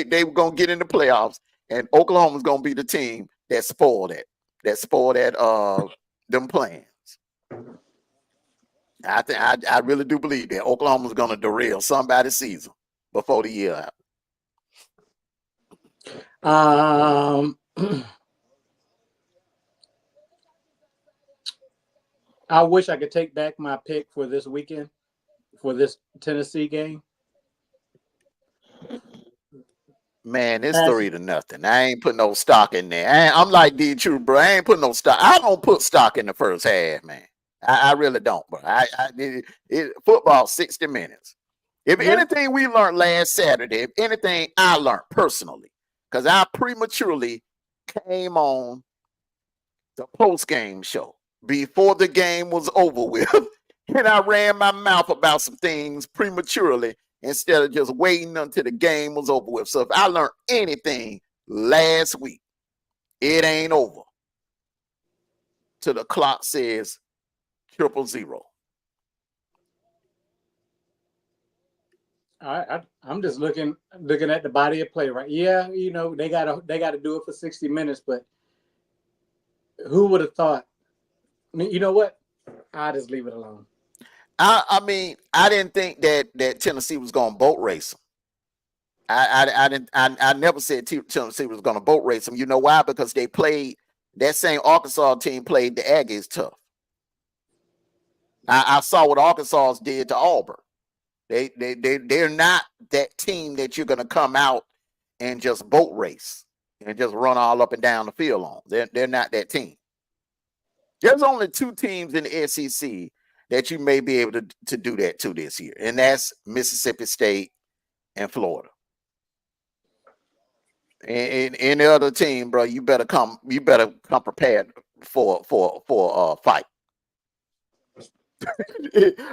they were going to get in the playoffs, and Oklahoma's going to be the team that spoiled them plans. I really do believe that Oklahoma's going to derail somebody's season before the year out. I wish I could take back my pick for this weekend, for this Tennessee game. Man, it's 3-0. I ain't putting no stock in there. I'm like D True, bro. I ain't putting no stock. I don't put stock in the first half, man. I really don't, bro. Football 60 minutes. If anything we learned last Saturday, if anything I learned personally, because I prematurely came on the post-game show before the game was over with, and I ran my mouth about some things prematurely instead of just waiting until the game was over with. So if I learned anything last week, it ain't over till the clock says 000. I'm just looking at the body of play, right? Yeah, you know, they gotta do it for 60 minutes, but who would have thought? I mean, you know what? I'll just leave it alone. I mean, I didn't think that Tennessee was going to boat race them. I never said Tennessee was going to boat race them. You know why? Because they played, that same Arkansas team played the Aggies tough. I saw what Arkansas did to Auburn. They're not that team that you're going to come out and just boat race and just run all up and down the field on. They're not that team. There's only two teams in the SEC that you may be able to do that to this year, and that's Mississippi State and Florida. And any other team, bro, you better come prepared for a fight.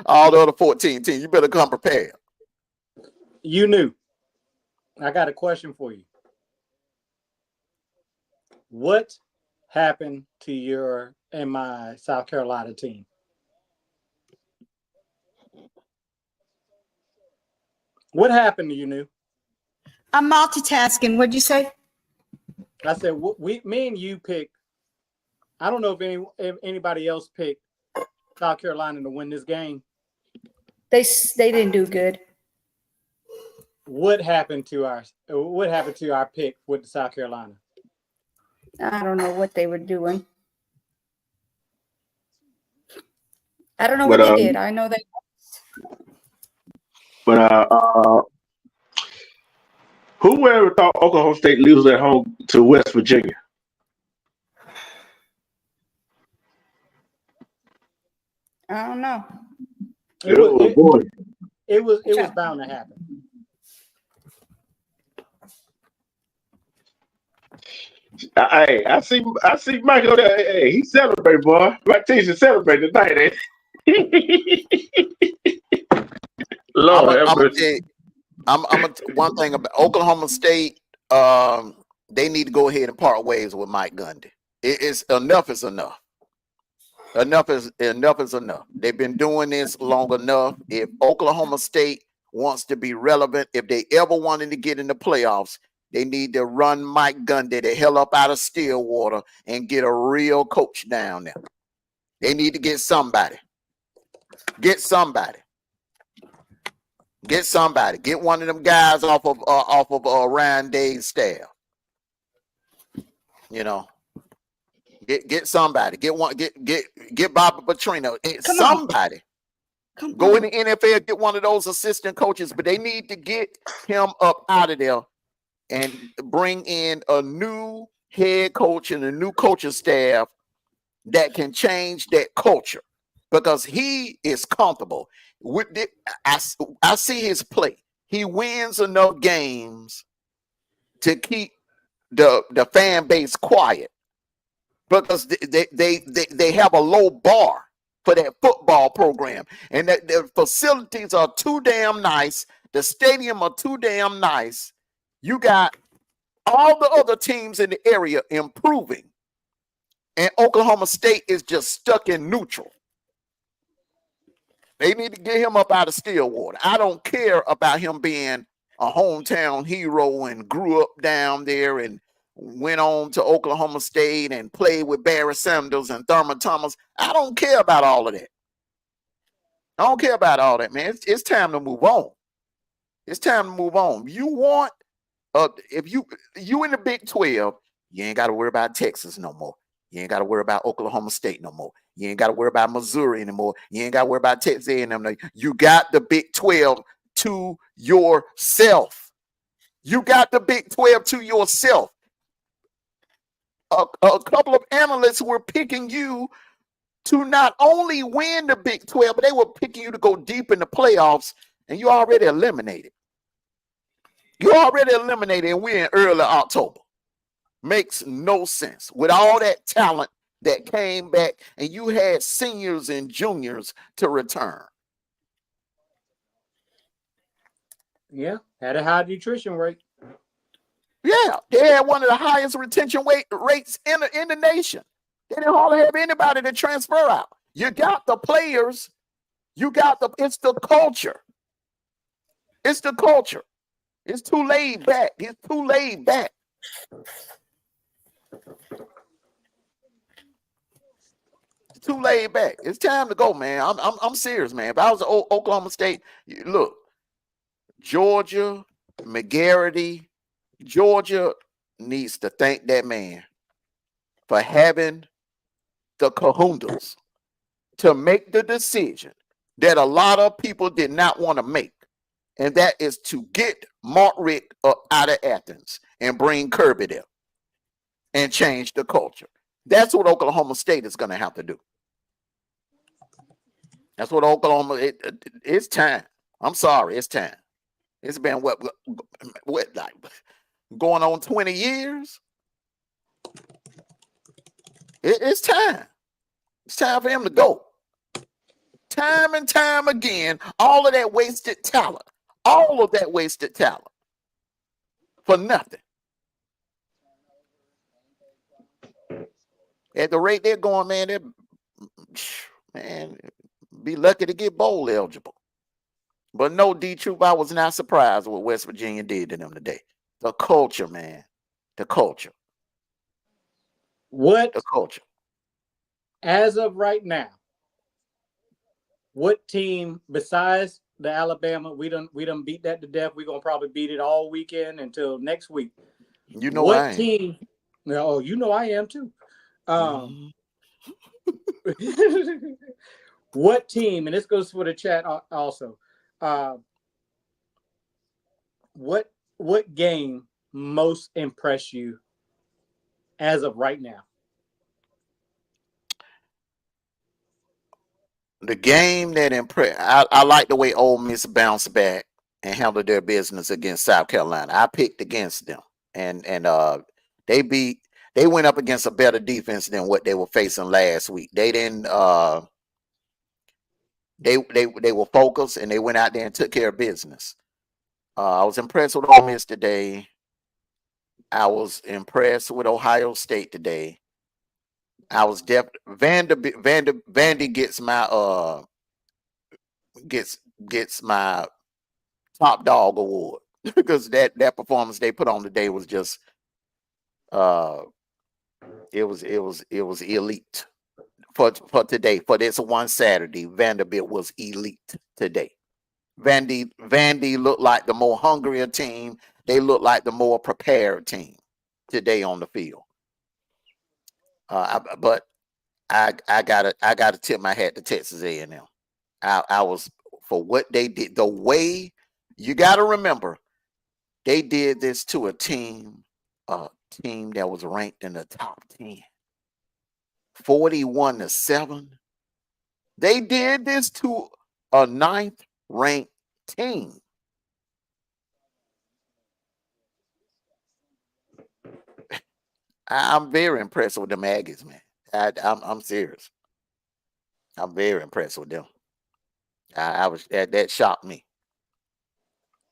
All the other 14 teams, you better come prepared. You knew. I got a question for you. What happened to your and my South Carolina team? What happened to you, New? I'm multitasking. What'd you say? I said me and you picked. I don't know if anybody else picked South Carolina to win this game. They didn't do good. What happened to our pick with the South Carolina? I don't know what they were doing. I don't know what they did. I know they. But who would ever thought Oklahoma State loses at home to West Virginia? I don't know. It was bound to happen. I see Michael there. Hey, he celebrated, boy. My team should celebrate tonight. Lord, one thing about Oklahoma State. They need to go ahead and part ways with Mike Gundy. It's enough is enough. Enough is enough. They've been doing this long enough. If Oklahoma State wants to be relevant, if they ever wanted to get in the playoffs, they need to run Mike Gundy the hell up out of Stillwater and get a real coach down there. They need to get somebody. Get one of them guys off of Ryan Day's staff. You know, get somebody. Get Bobby Petrino. Somebody. Go in the NFL, get one of those assistant coaches, but they need to get him up out of there and bring in a new head coach and a new coaching staff that can change that culture, because he is comfortable with it. I see his play. He wins enough games to keep the fan base quiet. because they have a low bar for that football program, and that their facilities are too damn nice. The stadium are too damn nice. You got all the other teams in the area improving, and Oklahoma State is just stuck in neutral. They need to get him up out of Stillwater. I don't care about him being a hometown hero and grew up down there and went on to Oklahoma State and played with Barry Sanders and Thurman Thomas. I don't care about all of that. I don't care about all that, man. It's time to move on. It's time to move on. You want, if you in the Big 12, you ain't got to worry about Texas no more. You ain't got to worry about Oklahoma State no more. You ain't got to worry about Missouri anymore. You ain't got to worry about Texas A&M. You got the Big 12 to yourself. You got the Big 12 to yourself. A couple of analysts were picking you to not only win the Big 12, but they were picking you to go deep in the playoffs, and you already eliminated. You already eliminated, and we're in early October. Makes no sense. With all that talent that came back, and you had seniors and juniors to return. Yeah, had a high nutrition rate. Yeah, they had one of the highest retention rates in the nation. They didn't hardly have anybody to transfer out. You got the players. It's the culture. It's the culture. It's too laid back. It's too laid back. It's too laid back. It's time to go, man. I'm serious, man. If I was at Oklahoma State, look, Georgia, McGarity, Georgia needs to thank that man for having the kahundas to make the decision that a lot of people did not want to make, and that is to get Mark Richt up out of Athens and bring Kirby there and change the culture. That's what Oklahoma State is going to have to do. That's what Oklahoma. It's time. I'm sorry, it's time. It's been what like going on 20 years. It's time. It's time for him to go. Time and time again, all of that wasted talent. All of that wasted talent for nothing. At the rate they're going, man, be lucky to get bowl eligible. But no, D-Troop, I was not surprised what West Virginia did to them today. The culture, man. The culture. What? The culture. As of right now, what team besides the Alabama, we done beat that to death. We're gonna probably beat it all weekend until next week. You know what team? Oh, you know I am too. What team? And this goes for the chat also. What game most impressed you as of right now? The game that impressed, I like the way Ole Miss bounced back and handled their business against South Carolina. I picked against them, and they went up against a better defense than what they were facing last week. They didn't they were focused, and they went out there and took care of business. I was impressed with Ole Miss today. I was impressed with Ohio State today. I was Vandy gets my top dog award because that performance they put on today was just it was elite for today. For this one Saturday, Vanderbilt was elite today. Vandy looked like the more hungrier team. They looked like the more prepared team today on the field. But I gotta tip my hat to Texas A&M. I was for what they did. The way you got to remember, they did this to a team that was ranked in the top 10, 41-7. They did this to a 9th ranked team. I'm very impressed with them Aggies, man. I'm serious. I'm very impressed with them. I was that shocked me.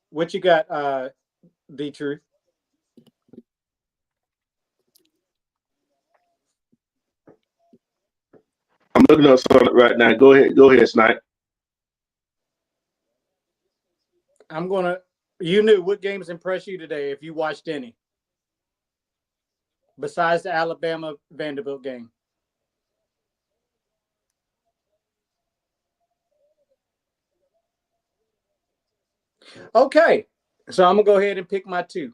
What you got, the truth? I'm looking up something right now. Go ahead, Snipe. I'm gonna. You knew what games impressed you today if you watched any, besides the Alabama Vanderbilt game. Okay, so I'm gonna go ahead and pick my two.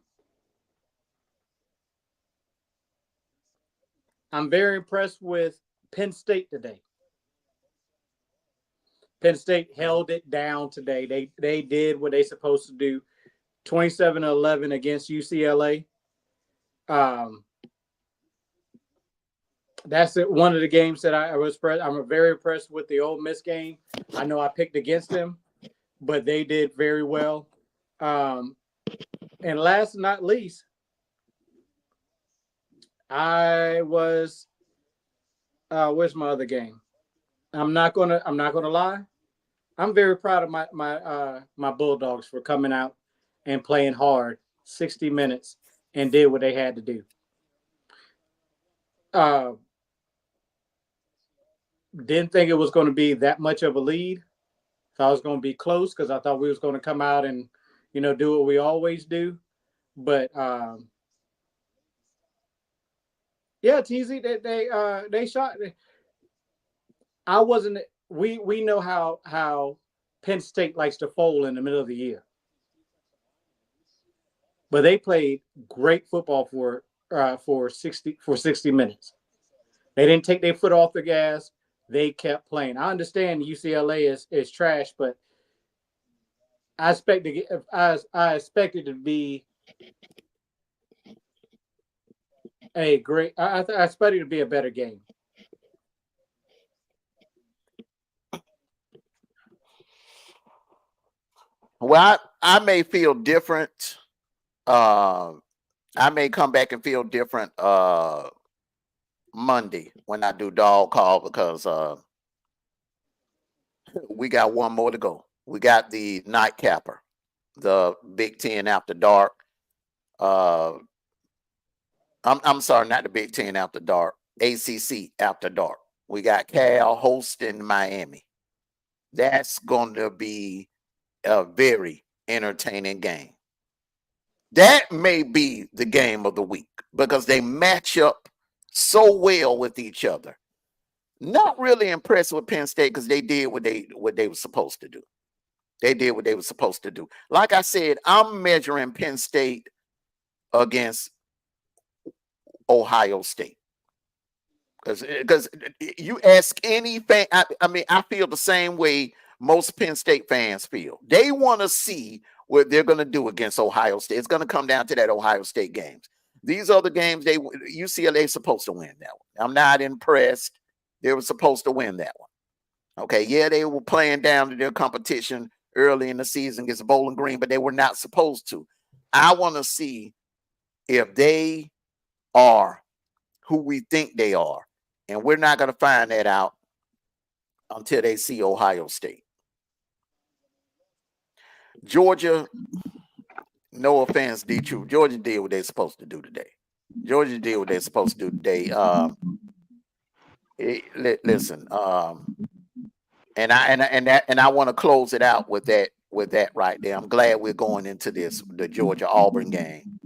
I'm very impressed with Penn State today. Penn State held it down today. They did what they supposed to do. 27-11 against UCLA. That's it. One of the games that I was impressed. I'm very impressed with the Ole Miss game. I know I picked against them, but they did very well. And last but not least, I was where's my other game? I'm not gonna lie. I'm very proud of my Bulldogs for coming out and playing hard 60 minutes and did what they had to do. Didn't think it was going to be that much of a lead. Thought it was going to be close because I thought we was going to come out and, do what we always do. But yeah, TZ, they shot. I wasn't. We know how Penn State likes to fold in the middle of the year, but they played great football for 60 minutes. They didn't take their foot off the gas. They kept playing. I understand UCLA is trash, but I expected to be a great. I expected it to be a better game. Well, I may feel different. I may come back and feel different Monday when I do dog call because we got one more to go. We got the nightcapper, the Big Ten after dark. I'm sorry, not the Big Ten after dark. ACC after dark. We got Cal hosting Miami. That's going to be a very entertaining game. That may be the game of the week because they match up so well with each other. Not really impressed with Penn State because they did what they were supposed to do. They did what they were supposed to do. Like I said, I'm measuring Penn State against Ohio State. Because you ask any fan, I mean, I feel the same way most Penn State fans feel. They want to see what they're going to do against Ohio State. It's going to come down to that Ohio State games. These other games, UCLA is supposed to win that one. I'm not impressed. They were supposed to win that one. Okay, yeah, they were playing down to their competition early in the season against Bowling Green, but they were not supposed to. I want to see if they are who we think they are. And we're not going to find that out until they see Ohio State. Georgia, no offense, D-True. Georgia did what they're supposed to do today. Georgia did what they're supposed to do today. Listen, and I want to close it out with that right there. I'm glad we're going into the Georgia Auburn game.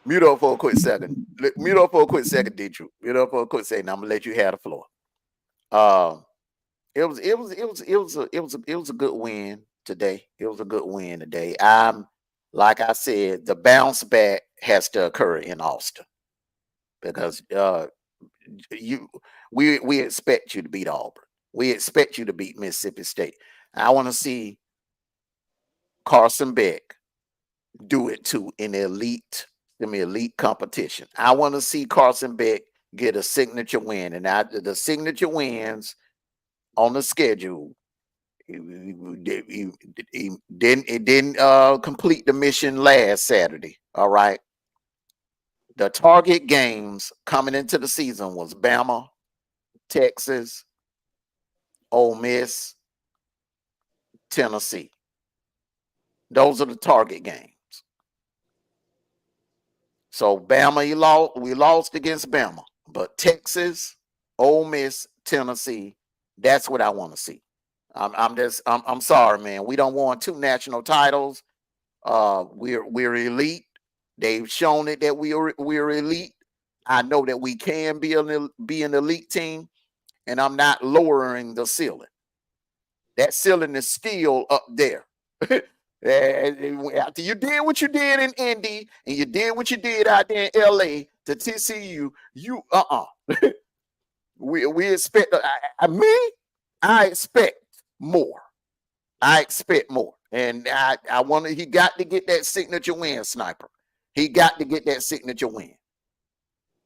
Mute up for a quick second. Mute up for a quick second, D-True. Mute up for a quick second. I'm gonna let you have the floor. It was a good win today. It was a good win today. Like I said, the bounce back has to occur in Austin because we expect you to beat Auburn. We expect you to beat Mississippi State. I want to see Carson Beck do it too in the elite competition. I want to see Carson Beck get a signature win, and the signature wins on the schedule. It didn't complete the mission last Saturday. All right. The target games coming into the season was Bama, Texas, Ole Miss, Tennessee. Those are the target games. So Bama, we lost against Bama, but Texas, Ole Miss, Tennessee, that's what I want to see. I'm sorry, man. We don't want 2 national titles. We're elite. They've shown it that we're elite. I know that we can be an elite team, and I'm not lowering the ceiling. That ceiling is still up there. After you did what you did in Indy and you did what you did out there in LA to TCU, we expect. I expect more. I expect more, and I want he got to get that signature win, Sniper. He got to get that signature win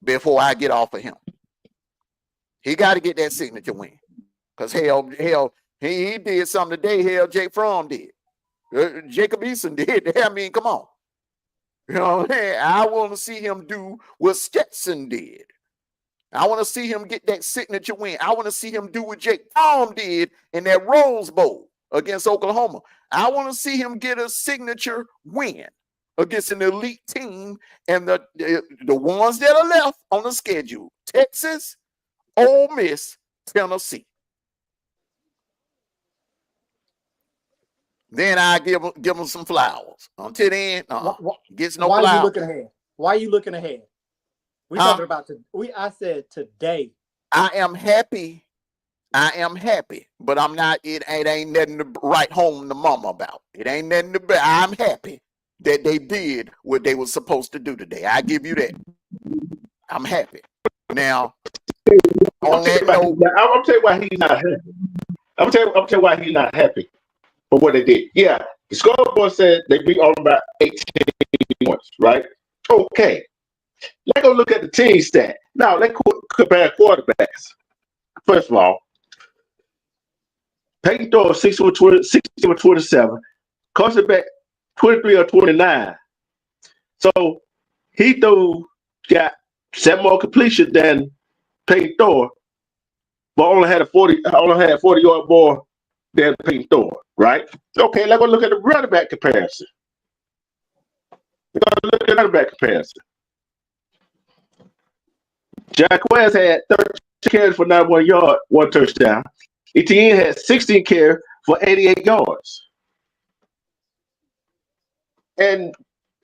before I get off of him. He got to get that signature win, because hell, he did something today. Hell, Jake Fromm did. Jacob Eason did. I mean, come on. You know, I want to see him do what Stetson did. I want to see him get that signature win. I want to see him do what Jake Fromm did in that Rose Bowl against Oklahoma. I want to see him get a signature win against an elite team, and the ones that are left on the schedule: Texas, Ole Miss, Tennessee. Then I give them some flowers. Until then, gets no flowers. Why are you looking ahead? Why are you looking ahead? We talking about I said today. I am happy, but I'm not. It ain't nothing to write home to mama about. It ain't nothing to. I'm happy that they did what they were supposed to do today. I give you that. I'm happy. Now, on that note, I'll tell you why he's not happy. I'll tell you why he's not happy for what they did. Yeah, the scoreboard said they beat on about 18 points, right? Okay. Let's go look at the team stat. Now, let's compare quarterbacks. First of all, Peyton threw 60-27, Carson back 23 or 29. So he got 7 more completions than Peyton Thor, but only had 40-yard more than Peyton Thor, right? Okay, let's go look at the running back comparison. Jacquez had 13 carries for 91 yards, 1 touchdown. Etienne had 16 carries for 88 yards. And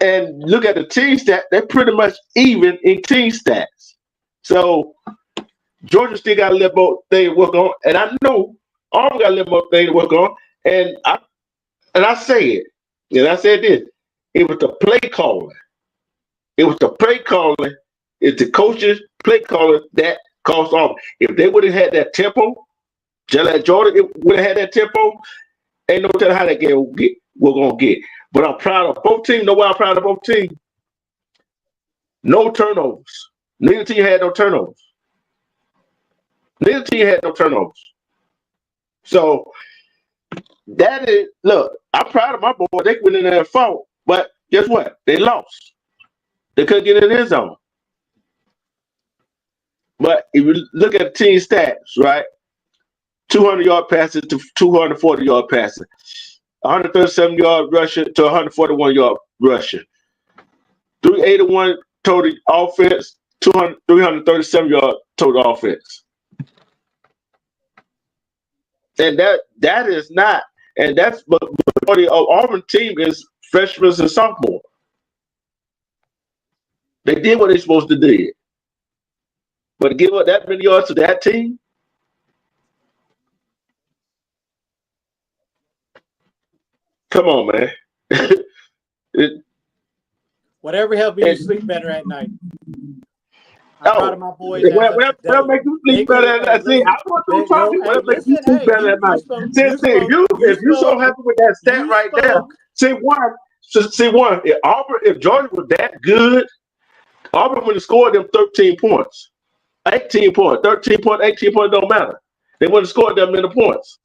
look at the team stat, they're pretty much even in team stats. So Georgia still got a little more thing to work on, and I know Auburn got a little more thing to work on. And I say it, and I said this: it was the play calling. It's the coaches' play calling that cost Auburn. If they would have had that tempo, just like Jordan would have had that tempo, ain't no telling how that game we're gonna get. But I'm proud of both teams. Know why I'm proud of both teams? No turnovers. Neither team had no turnovers. So that is, look, I'm proud of my boy. They went in there and fought, but guess what? They lost. They couldn't get in their zone. But if you look at the team stats, right? 200-yard passes to 240-yard passes. 137-yard rushing to 141-yard rushing. 381 total offense, 337-yard total offense. And that is not, and that's the majority of Auburn team is freshmen and sophomore. They did what they're supposed to do. But to give up that many yards to that team, come on, man. Whatever helps you sleep better at night. I'm proud of my boys. What make you sleep better at night? See, I want to talk to you. What make you sleep better at night? If you're so happy with that stat right there, if Georgia was that good, Auburn would have scored them 13 points. 18 points. 13 points, 18 points don't matter. They would have scored them many points.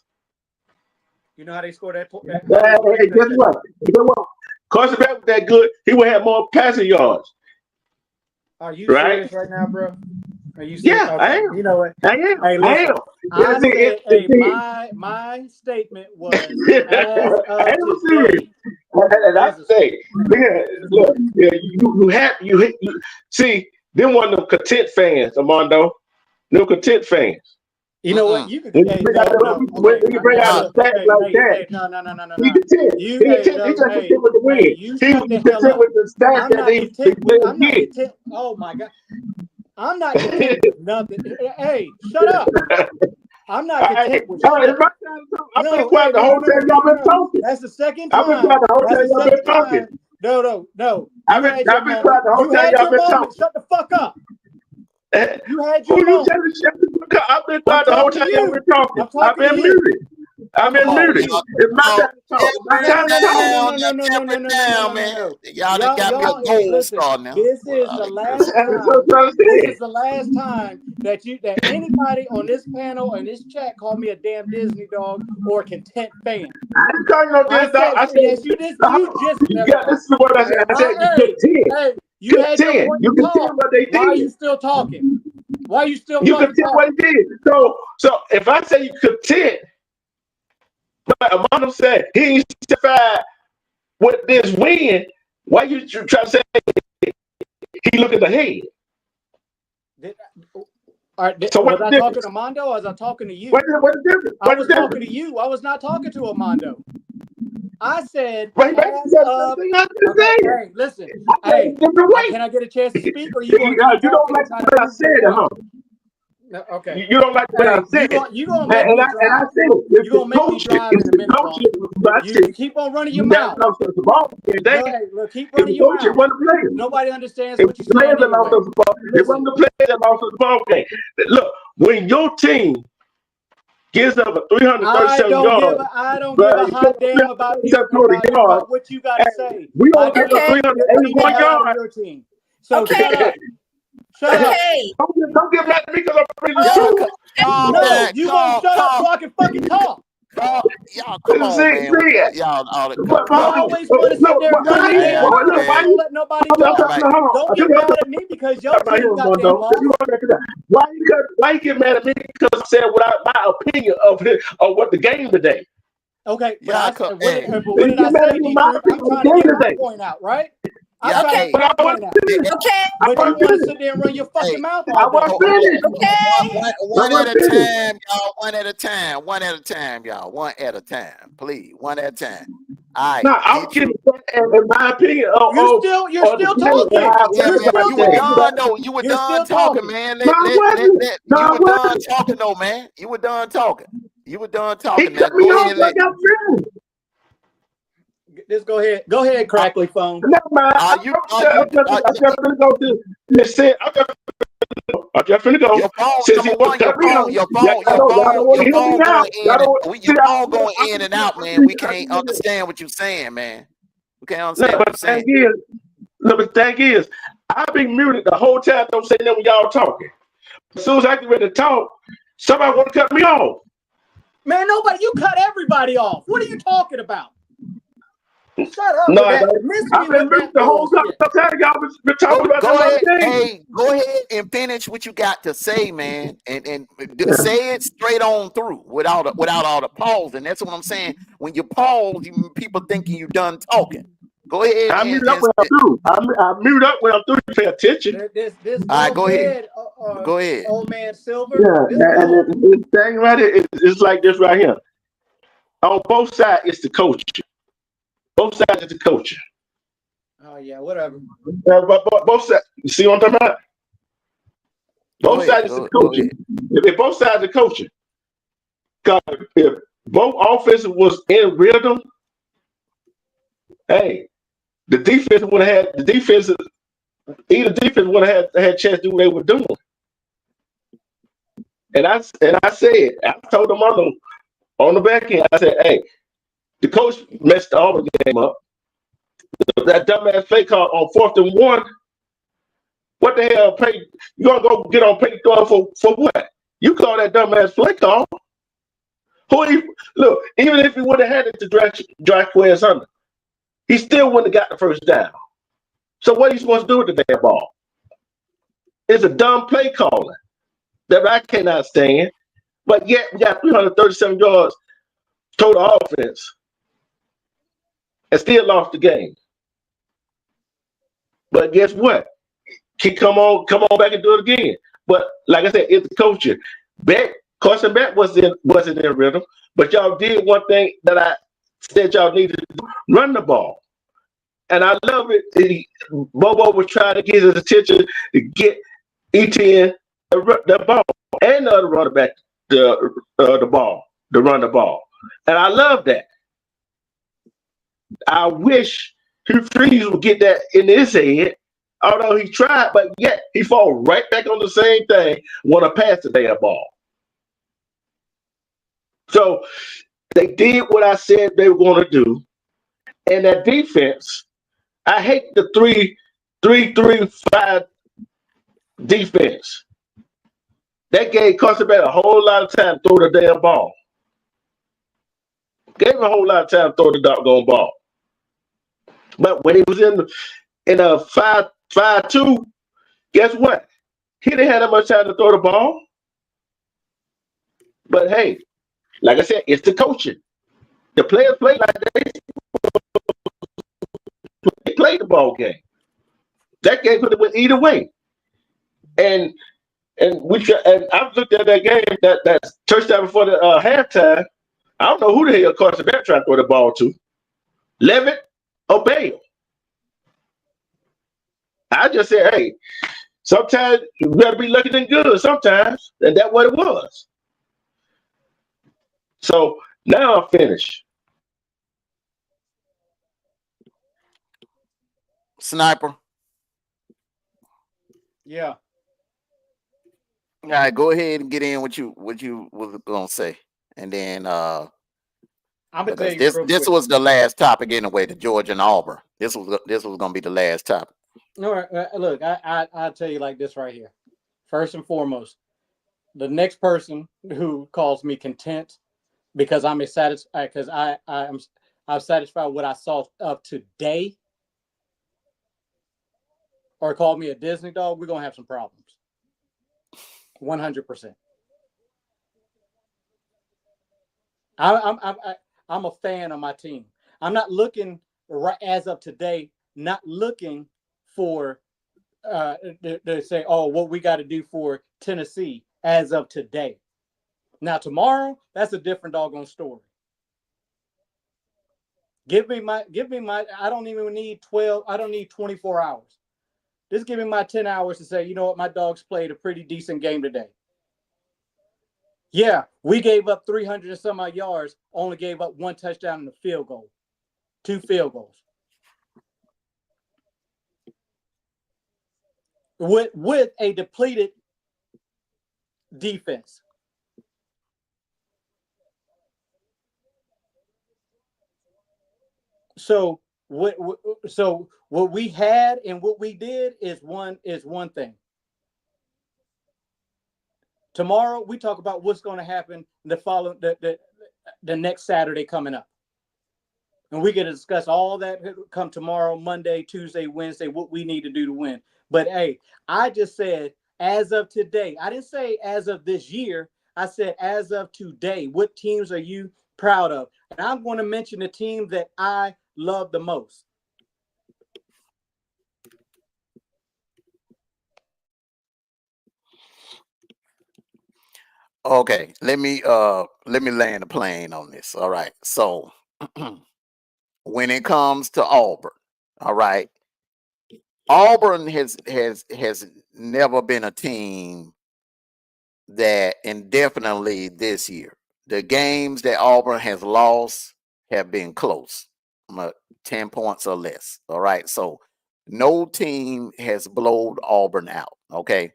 You know how they scored that point? Hey, guess what? Carson Beck was that good. He would have more passing yards. Are you Right? serious right now, bro? Are you serious? Yeah, Okay. I am. You know what? I am. Hey, listen. I said, my statement was as I of am serious. today. And I say, look, you see, them one of them content fans, Armando. No content fans. You know what? You could. When Hey, you bring out a stat like that, no. he content. He just content with the win. You He shut was the hell content up. with the stats I'm that not they content with. I'm not get. content. Oh my God. I'm not content with nothing. Hey, shut up. I'm not content with shit. It's my time to talk. I've been quiet the whole time y'all been talking. That's the second I've been time. quiet the whole That's time the y'all been second talking. time. No. I've been quiet the whole You time had y'all your been moment. talking. Shut the fuck up. You had Who your you moment. telling shut the fuck up? I've been quiet the I'm whole talking time to y'all you. been talking. I'm I've talking to been you. muted. I've been muted. It's my time to talk. It's my time to talk. No, man. Y'all done got me a gold Listen, star now. this is the last That's time. what I'm trying to This say. is the last time that anybody on this panel and this chat called me a damn Disney dog or a content fan. I didn't call you no Disney dog. I said, yes, you just yeah, this is what I said. I said, you get 10. Hey, you had your point You to can tell talk. what they Why are did. you still talking? Why are you still You can fucking tell what talking? he did. So if I say you content, but Amano said he ain't satisfied with this win, why you try to say he looking ahead? So Was I talking to Mondo or was I talking to you? What's the difference? I was talking to you. I was not talking to Armando. I said, Hey, listen, hey, can I get a chance to speak or you gonna keep you don't talking like and try what to I said, huh? No, okay. You don't like what I said. You gonna make me drive. And I said it. It's you gonna make me drive in a minute, bro. You keep on running your mouth. Look, keep running your mouth. Nobody understands what you're saying anyway. It wasn't the player that lost the ball game. Look, when your team gives up a 337 yards, I don't give a hot damn about what you got to say. We don't give up 381 yards. Your team. So shut up. Shut up. Don't get mad at me because I'm pretty true. No, you won't shut up so I can fucking talk. Y'all, come on, man. Y'all always want to sit there and run your damn mouth. Don't let nobody talk. Don't get mad at me because your team got damn lost. Why you get mad at me because I said my opinion of what the game today? Okay, but what did I say, Detroit? I'm trying to get my point out, right? Okay. But you want to sit there and run your fucking mouth all day. One at a time, y'all. One at a time. One at a time, y'all. One at a time, please. One at a time. All right. No, I'm giving in my opinion. You're still talking. You were done though. You were done talking, man. You were done talking though, man. You were done talking. Now go ahead. Just go ahead. Go ahead, crackly phone. Never mind. I'm just gonna go to listen. I'm just gonna go. Your phone going in and out, man. We can't understand what you're saying, man. We can't understand what you're saying. The thing is, I've been muted the whole time. Don't say that when y'all talking. As soon as I get ready to talk, somebody want to cut me off. Man, you cut everybody off. What are you talking about? Shut up. No, I've been muted the whole time. Y'all been talking about go ahead and finish what you got to say, man, and say it straight on through without all the pause. And that's what I'm saying. When you pause, people thinking you done talking. Go ahead. I mute up when I'm through. I mute up when I'm through to pay attention. This all right, go ahead. Go ahead. Old man Silver. Yeah, and the thing about it is like this right here. On both sides, it's the coach. Both sides is the coach. Oh yeah, whatever. But both sides. You see what I'm talking about? Both sides is the coaching. If both sides are coaching, because if both offenses was in rhythm, hey, the defense would have had either defense would have had a chance to do what they were doing. And I told them on the back end, I said, hey, the coach messed the Auburn game up. That dumbass play call on 4th and 1. What the hell? You gonna go get on pay for what? You call that dumbass play call? Look, even if he would have had it to drag Quez under, he still wouldn't have got the first down. So what are you supposed to do with the damn ball? It's a dumb play calling that I cannot stand. But yet we got 337 yards total offense and still lost the game. But guess what? He come on back and do it again. But like I said, it's the coaching. Carson Beck wasn't in rhythm, but y'all did one thing that I said y'all needed to do, run the ball. And I love it. Bobo was trying to get his attention to get ETN the ball and the other running back the ball, to run the ball. And I love that. I wish Hugh Freeze would get that in his head, although he tried, but yet he fall right back on the same thing, want to pass the damn ball. So they did what I said they were going to do. And that defense, I hate the 3-3-5 defense. That gave Carson Beck a whole lot of time to throw the damn ball. Gave him a whole lot of time to throw the doggone ball. But when he was in a 5-2, guess what? He didn't have that much time to throw the ball. But hey, like I said, it's the coaching. The players play like they play the ball game. That game could have went either way. And I've looked at that game, that touchdown before the halftime. I don't know who the hell Carson Beck tried to throw the ball to. Levitt or Bale. I just said, hey, sometimes you better be lucky than good sometimes. And that's what it was. So now I'm finished. Sniper. Yeah. All right, go ahead and get in what you was gonna say, and then I'm gonna tell you this was the last topic anyway. The Georgia and Auburn. This was gonna be the last topic. No, look, I'll tell you like this right here. First and foremost, the next person who calls me content because I'm satisfied because I'm satisfied with what I saw of today, or call me a Disney dog, we're gonna have some problems. 100%. I'm a fan of my team. I'm not looking as of today. Not looking for to say, oh, what we got to do for Tennessee as of today. Now tomorrow, that's a different doggone story. Give me my. I don't even need 12. I don't need 24 hours. Just give me my 10 hours to say, you know what, my dogs played a pretty decent game today. Yeah, we gave up 300 and some odd yards, only gave up one touchdown and a field goal, 2 field goals. With a depleted defense. So what we had and what we did is one thing. Tomorrow we talk about what's going to happen the next Saturday coming up. And we can discuss all that come tomorrow, Monday, Tuesday, Wednesday, what we need to do to win. But hey, I just said as of today. I didn't say as of this year. I said as of today. What teams are you proud of? And I'm going to mention the team that I love the most. Okay, let me land a plane on this. All right. So when it comes to Auburn, all right, Auburn has never been a team that indefinitely this year. The games that Auburn has lost have been close, 10 points or less. All right. So no team has blown Auburn out. Okay.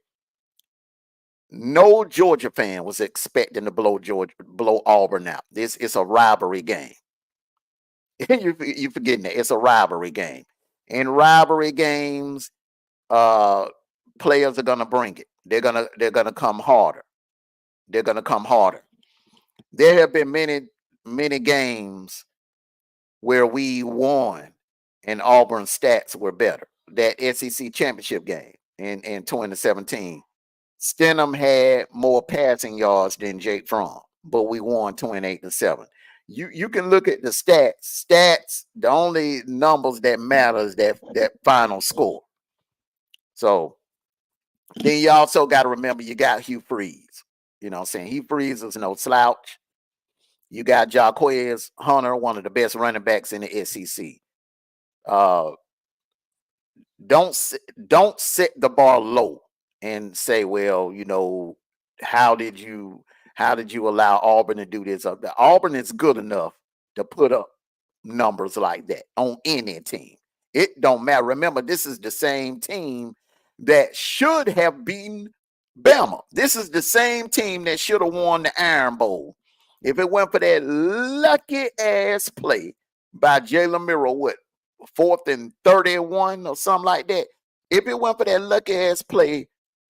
No Georgia fan was expecting to blow Auburn out. This is a rivalry game. you forgetting that it's a rivalry game. In rivalry games, players are gonna bring it. They're gonna come harder. They're gonna come harder. There have been many games where we won and Auburn's stats were better. That SEC championship game, in 2017. Stenham had more passing yards than Jake Fromm, but we won 28-7. You can look at the stats. Stats, the only numbers that matter is that final score. So then you also got to remember you got Hugh Freeze. You know what I'm saying? Hugh Freeze is no slouch. You got Jaquez Hunter, one of the best running backs in the SEC. Don't set the bar low and say, well, you know, how did you allow Auburn to do this? Auburn is good enough to put up numbers like that on any team. It don't matter. Remember, this is the same team that should have beaten Bama. This is the same team that should have won the Iron Bowl. If it went for that lucky ass play by Jalen Miro, what, 4th and 31 or something like that. If it went for that lucky ass play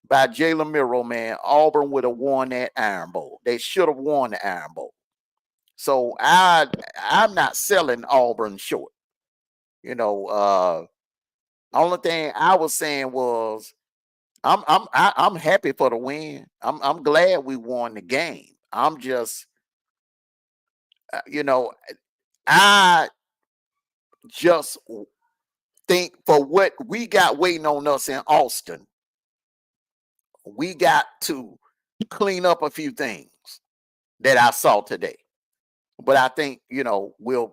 by Jalen Miro, man, Auburn would have won that Iron Bowl. They should have won the Iron Bowl. So I'm not selling Auburn short. You know, only thing I was saying was I'm happy for the win. I'm glad we won the game. I'm just, you know, I just think for what we got waiting on us in Austin, we got to clean up a few things that I saw today. But I think, you know, we're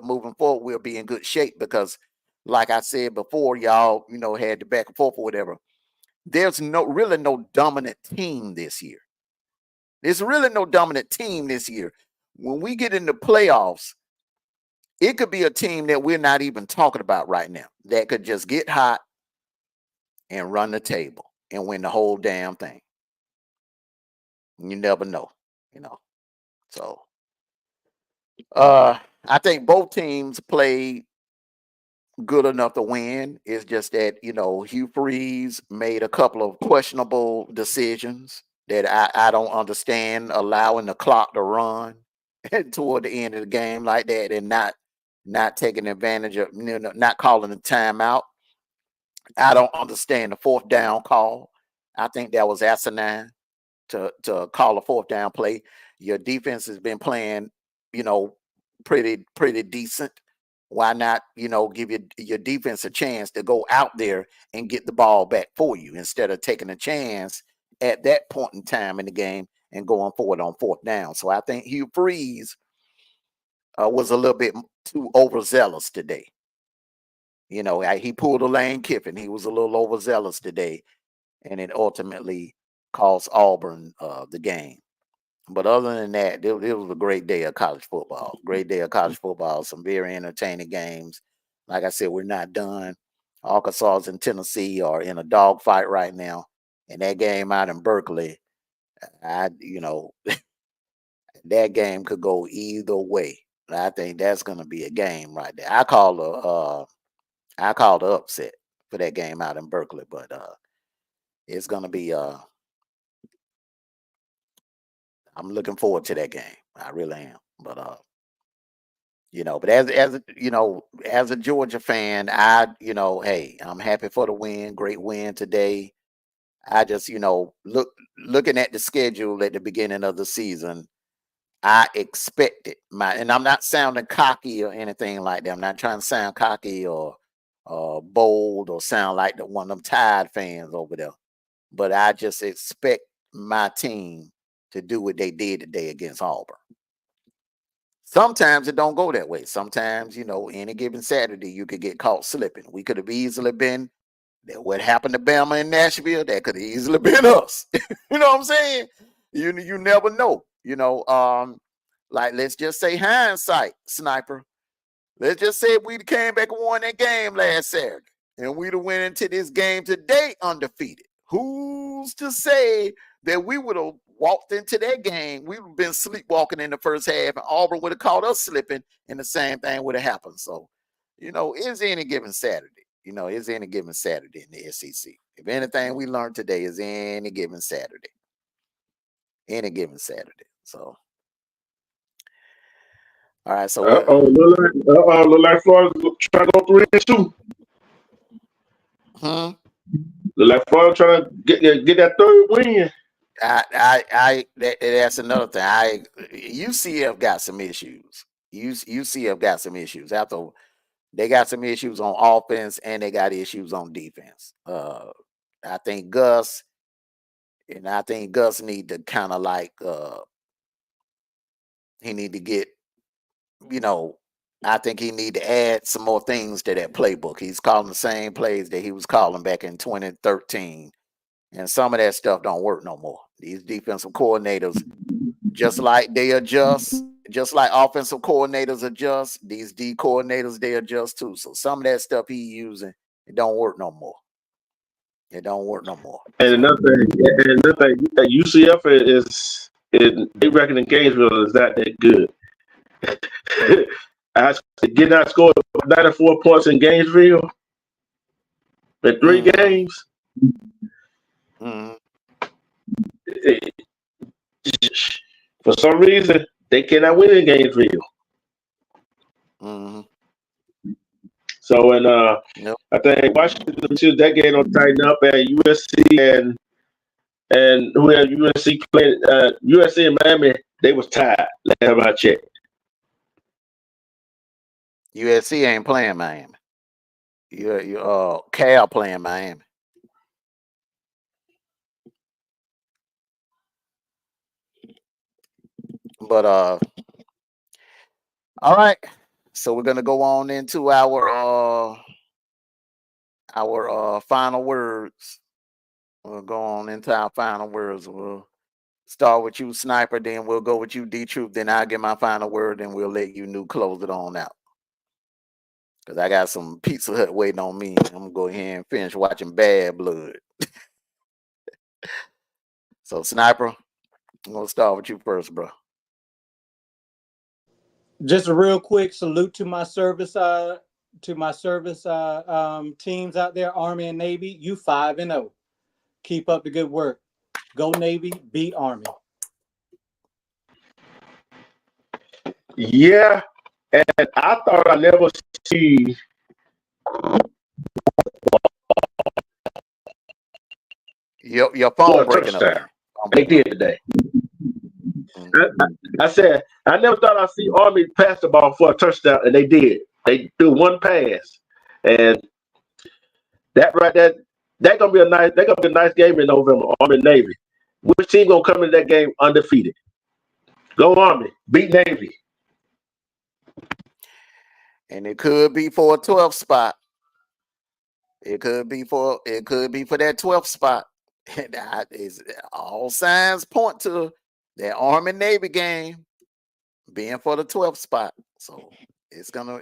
moving forward. We'll be in good shape because, like I said before, y'all, you know, had the back and forth or whatever. There's really no dominant team this year. There's really no dominant team this year. When we get into playoffs, it could be a team that we're not even talking about right now that could just get hot and run the table and win the whole damn thing. You never know, you know. So I think both teams played good enough to win. It's just that, you know, Hugh Freeze made a couple of questionable decisions that I don't understand, allowing the clock to run toward the end of the game like that and not taking advantage of, you know, not calling the timeout. I don't understand the 4th down call. I think that was asinine to call a 4th down play. Your defense has been playing, you know, pretty decent. Why not, you know, give your defense a chance to go out there and get the ball back for you instead of taking a chance at that point in time in the game and going forward on 4th down. So I think Hugh Freeze was a little bit too overzealous today. You know, he pulled a Lane Kiffin. He was a little overzealous today, and it ultimately cost Auburn the game. But other than that, it was a great day of college football. Great day of college football. Some very entertaining games. Like I said, we're not done. Arkansas and Tennessee are in a dogfight right now. And that game out in Berkeley, you know, that game could go either way. I think that's going to be a game right there. I call the upset for that game out in Berkeley, but it's going to be I'm looking forward to that game. I really am. But you know, but as you know, as a Georgia fan, you know, hey, I'm happy for the win. Great win today. I just, you know, looking at the schedule at the beginning of the season, I expected and I'm not sounding cocky or anything like that. I'm not trying to sound cocky or bold or sound like one of them Tide fans over there. But I just expect my team to do what they did today against Auburn. Sometimes it don't go that way. Sometimes, you know, any given Saturday, you could get caught slipping. We could have easily been that. What happened to Bama in Nashville, that could have easily been us. You know what I'm saying? You never know. You know, like let's just say hindsight, sniper. Let's just say if we came back and won that game last Saturday, and we'd have went into this game today undefeated. Who's to say that we would have walked into that game? We would have been sleepwalking in the first half, and Auburn would have caught us slipping, and the same thing would have happened. So, you know, it's any given Saturday. You know, it's any given Saturday in the SEC. If anything we learned today is any given Saturday. Any given Saturday. So, all right. So, look like Florida's trying to go 3-2. like Florida trying to get that third win. That's another thing. UCF got some issues. UCF got some issues. After they got some issues on offense and they got issues on defense. I think Gus need to kind of like he need to get, I think he need to add some more things to that playbook. He's calling the same plays that he was calling back in 2013. And some of that stuff don't work no more. These defensive coordinators, just like they adjust, just like offensive coordinators adjust, these D coordinators, they adjust too. So some of that stuff he using, it don't work no more. It don't work no more. And another thing, UCF they reckon in Gainesville is not that good. I did not score 94 points in Gainesville in 3 games. For some reason, they cannot win in Gainesville. So, and I think Washington, that game will tighten up, and USC and who had USC playing, USC and Miami, they was tied. Last time I checked. USC ain't playing Miami. Cal playing Miami. But all right. So we're gonna go on into our final words. We'll go on into our final words. We'll start with you, Sniper, then we'll go with you, D-Troop, then I'll get my final word, and we'll let you close it on out. Because I got some Pizza Hut waiting on me. I'm going to go ahead and finish watching Bad Blood. So, Sniper, I'm going to start with you first, bro. Just a real quick salute to my service teams out there, Army and Navy. You 5-0. Keep up the good work. Go Navy, beat Army. Yeah, and I thought I never see your phone breaking up. They did today. I said I never thought I'd see Army pass the ball for a touchdown, and they did. They threw one pass, and that gonna be a nice game in November. Army and Navy. Which team gonna come in that game undefeated? Go Army, beat Navy. And it could be for a 12th spot. It could be for that 12th spot. That is, all signs point to that Army Navy game being for the 12th spot. So it's gonna,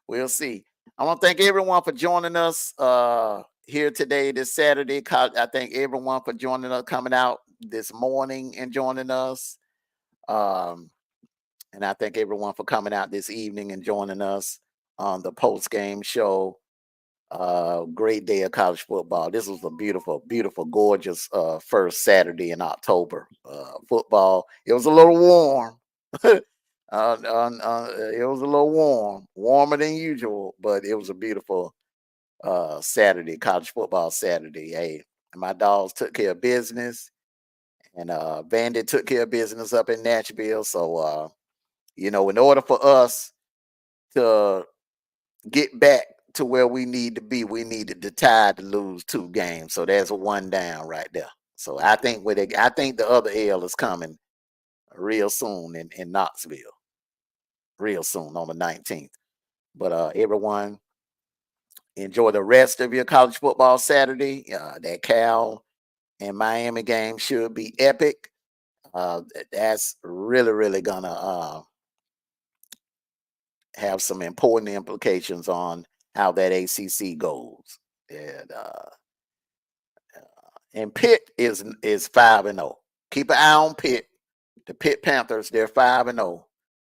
we'll see. I want to thank everyone for joining us here today, this Saturday. I thank everyone for joining us, coming out this morning and joining us. And I thank everyone for coming out this evening and joining us on the post-game show. Great day of college football. This was a beautiful, beautiful, gorgeous first Saturday in October. Football. It was a little warm. It was a little warmer than usual, but it was a beautiful Saturday, college football Saturday. Hey, my dogs took care of business, and Vandy took care of business up in Nashville. So, in order for us to get back to where we need to be, we needed the Tide to lose 2 games. So that's 1 down right there. So I think the other L is coming real soon in Knoxville. Real soon on the 19th. But everyone, enjoy the rest of your college football Saturday. That Cal and Miami game should be epic. That's really, really gonna have some important implications on how that ACC goes. And Pitt is 5-0. Keep an eye on Pitt. The Pitt Panthers, they're 5-0.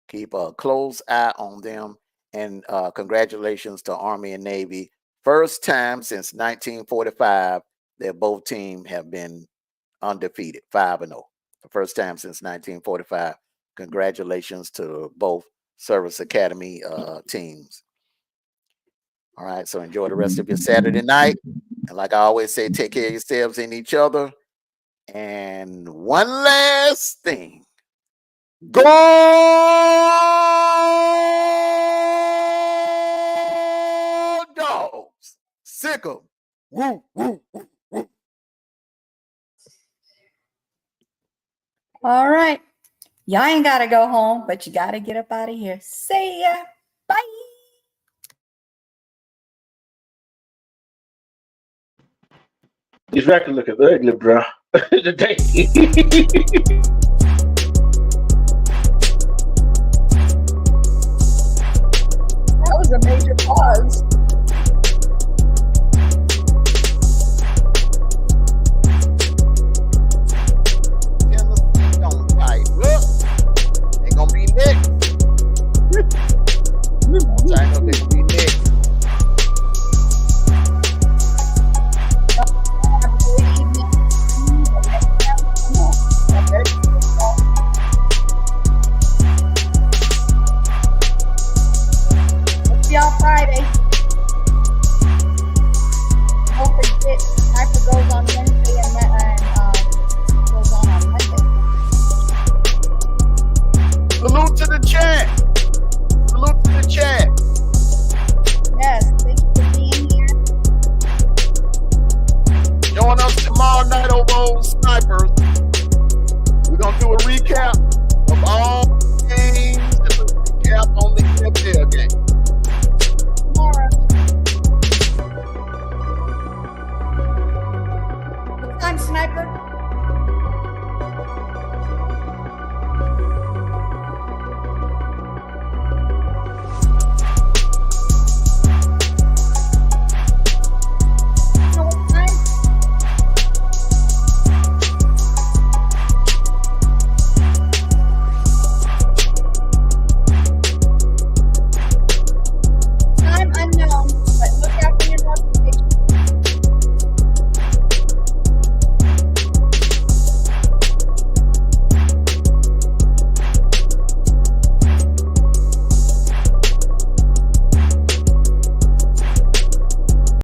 Keep a close eye on them. And congratulations to Army and Navy. First time since 1945 that both teams have been undefeated, 5-0. The first time since 1945. Congratulations to both Service Academy teams. All right, so enjoy the rest of your Saturday night. And like I always say, take care of yourselves and each other. And one last thing. Go dogs. Sick 'em. Woo, woo, woo, woo. All right. Y'all ain't got to go home, but you got to get up out of here. See ya. Bye. These records looking ugly, bro. Today. That was a major pause.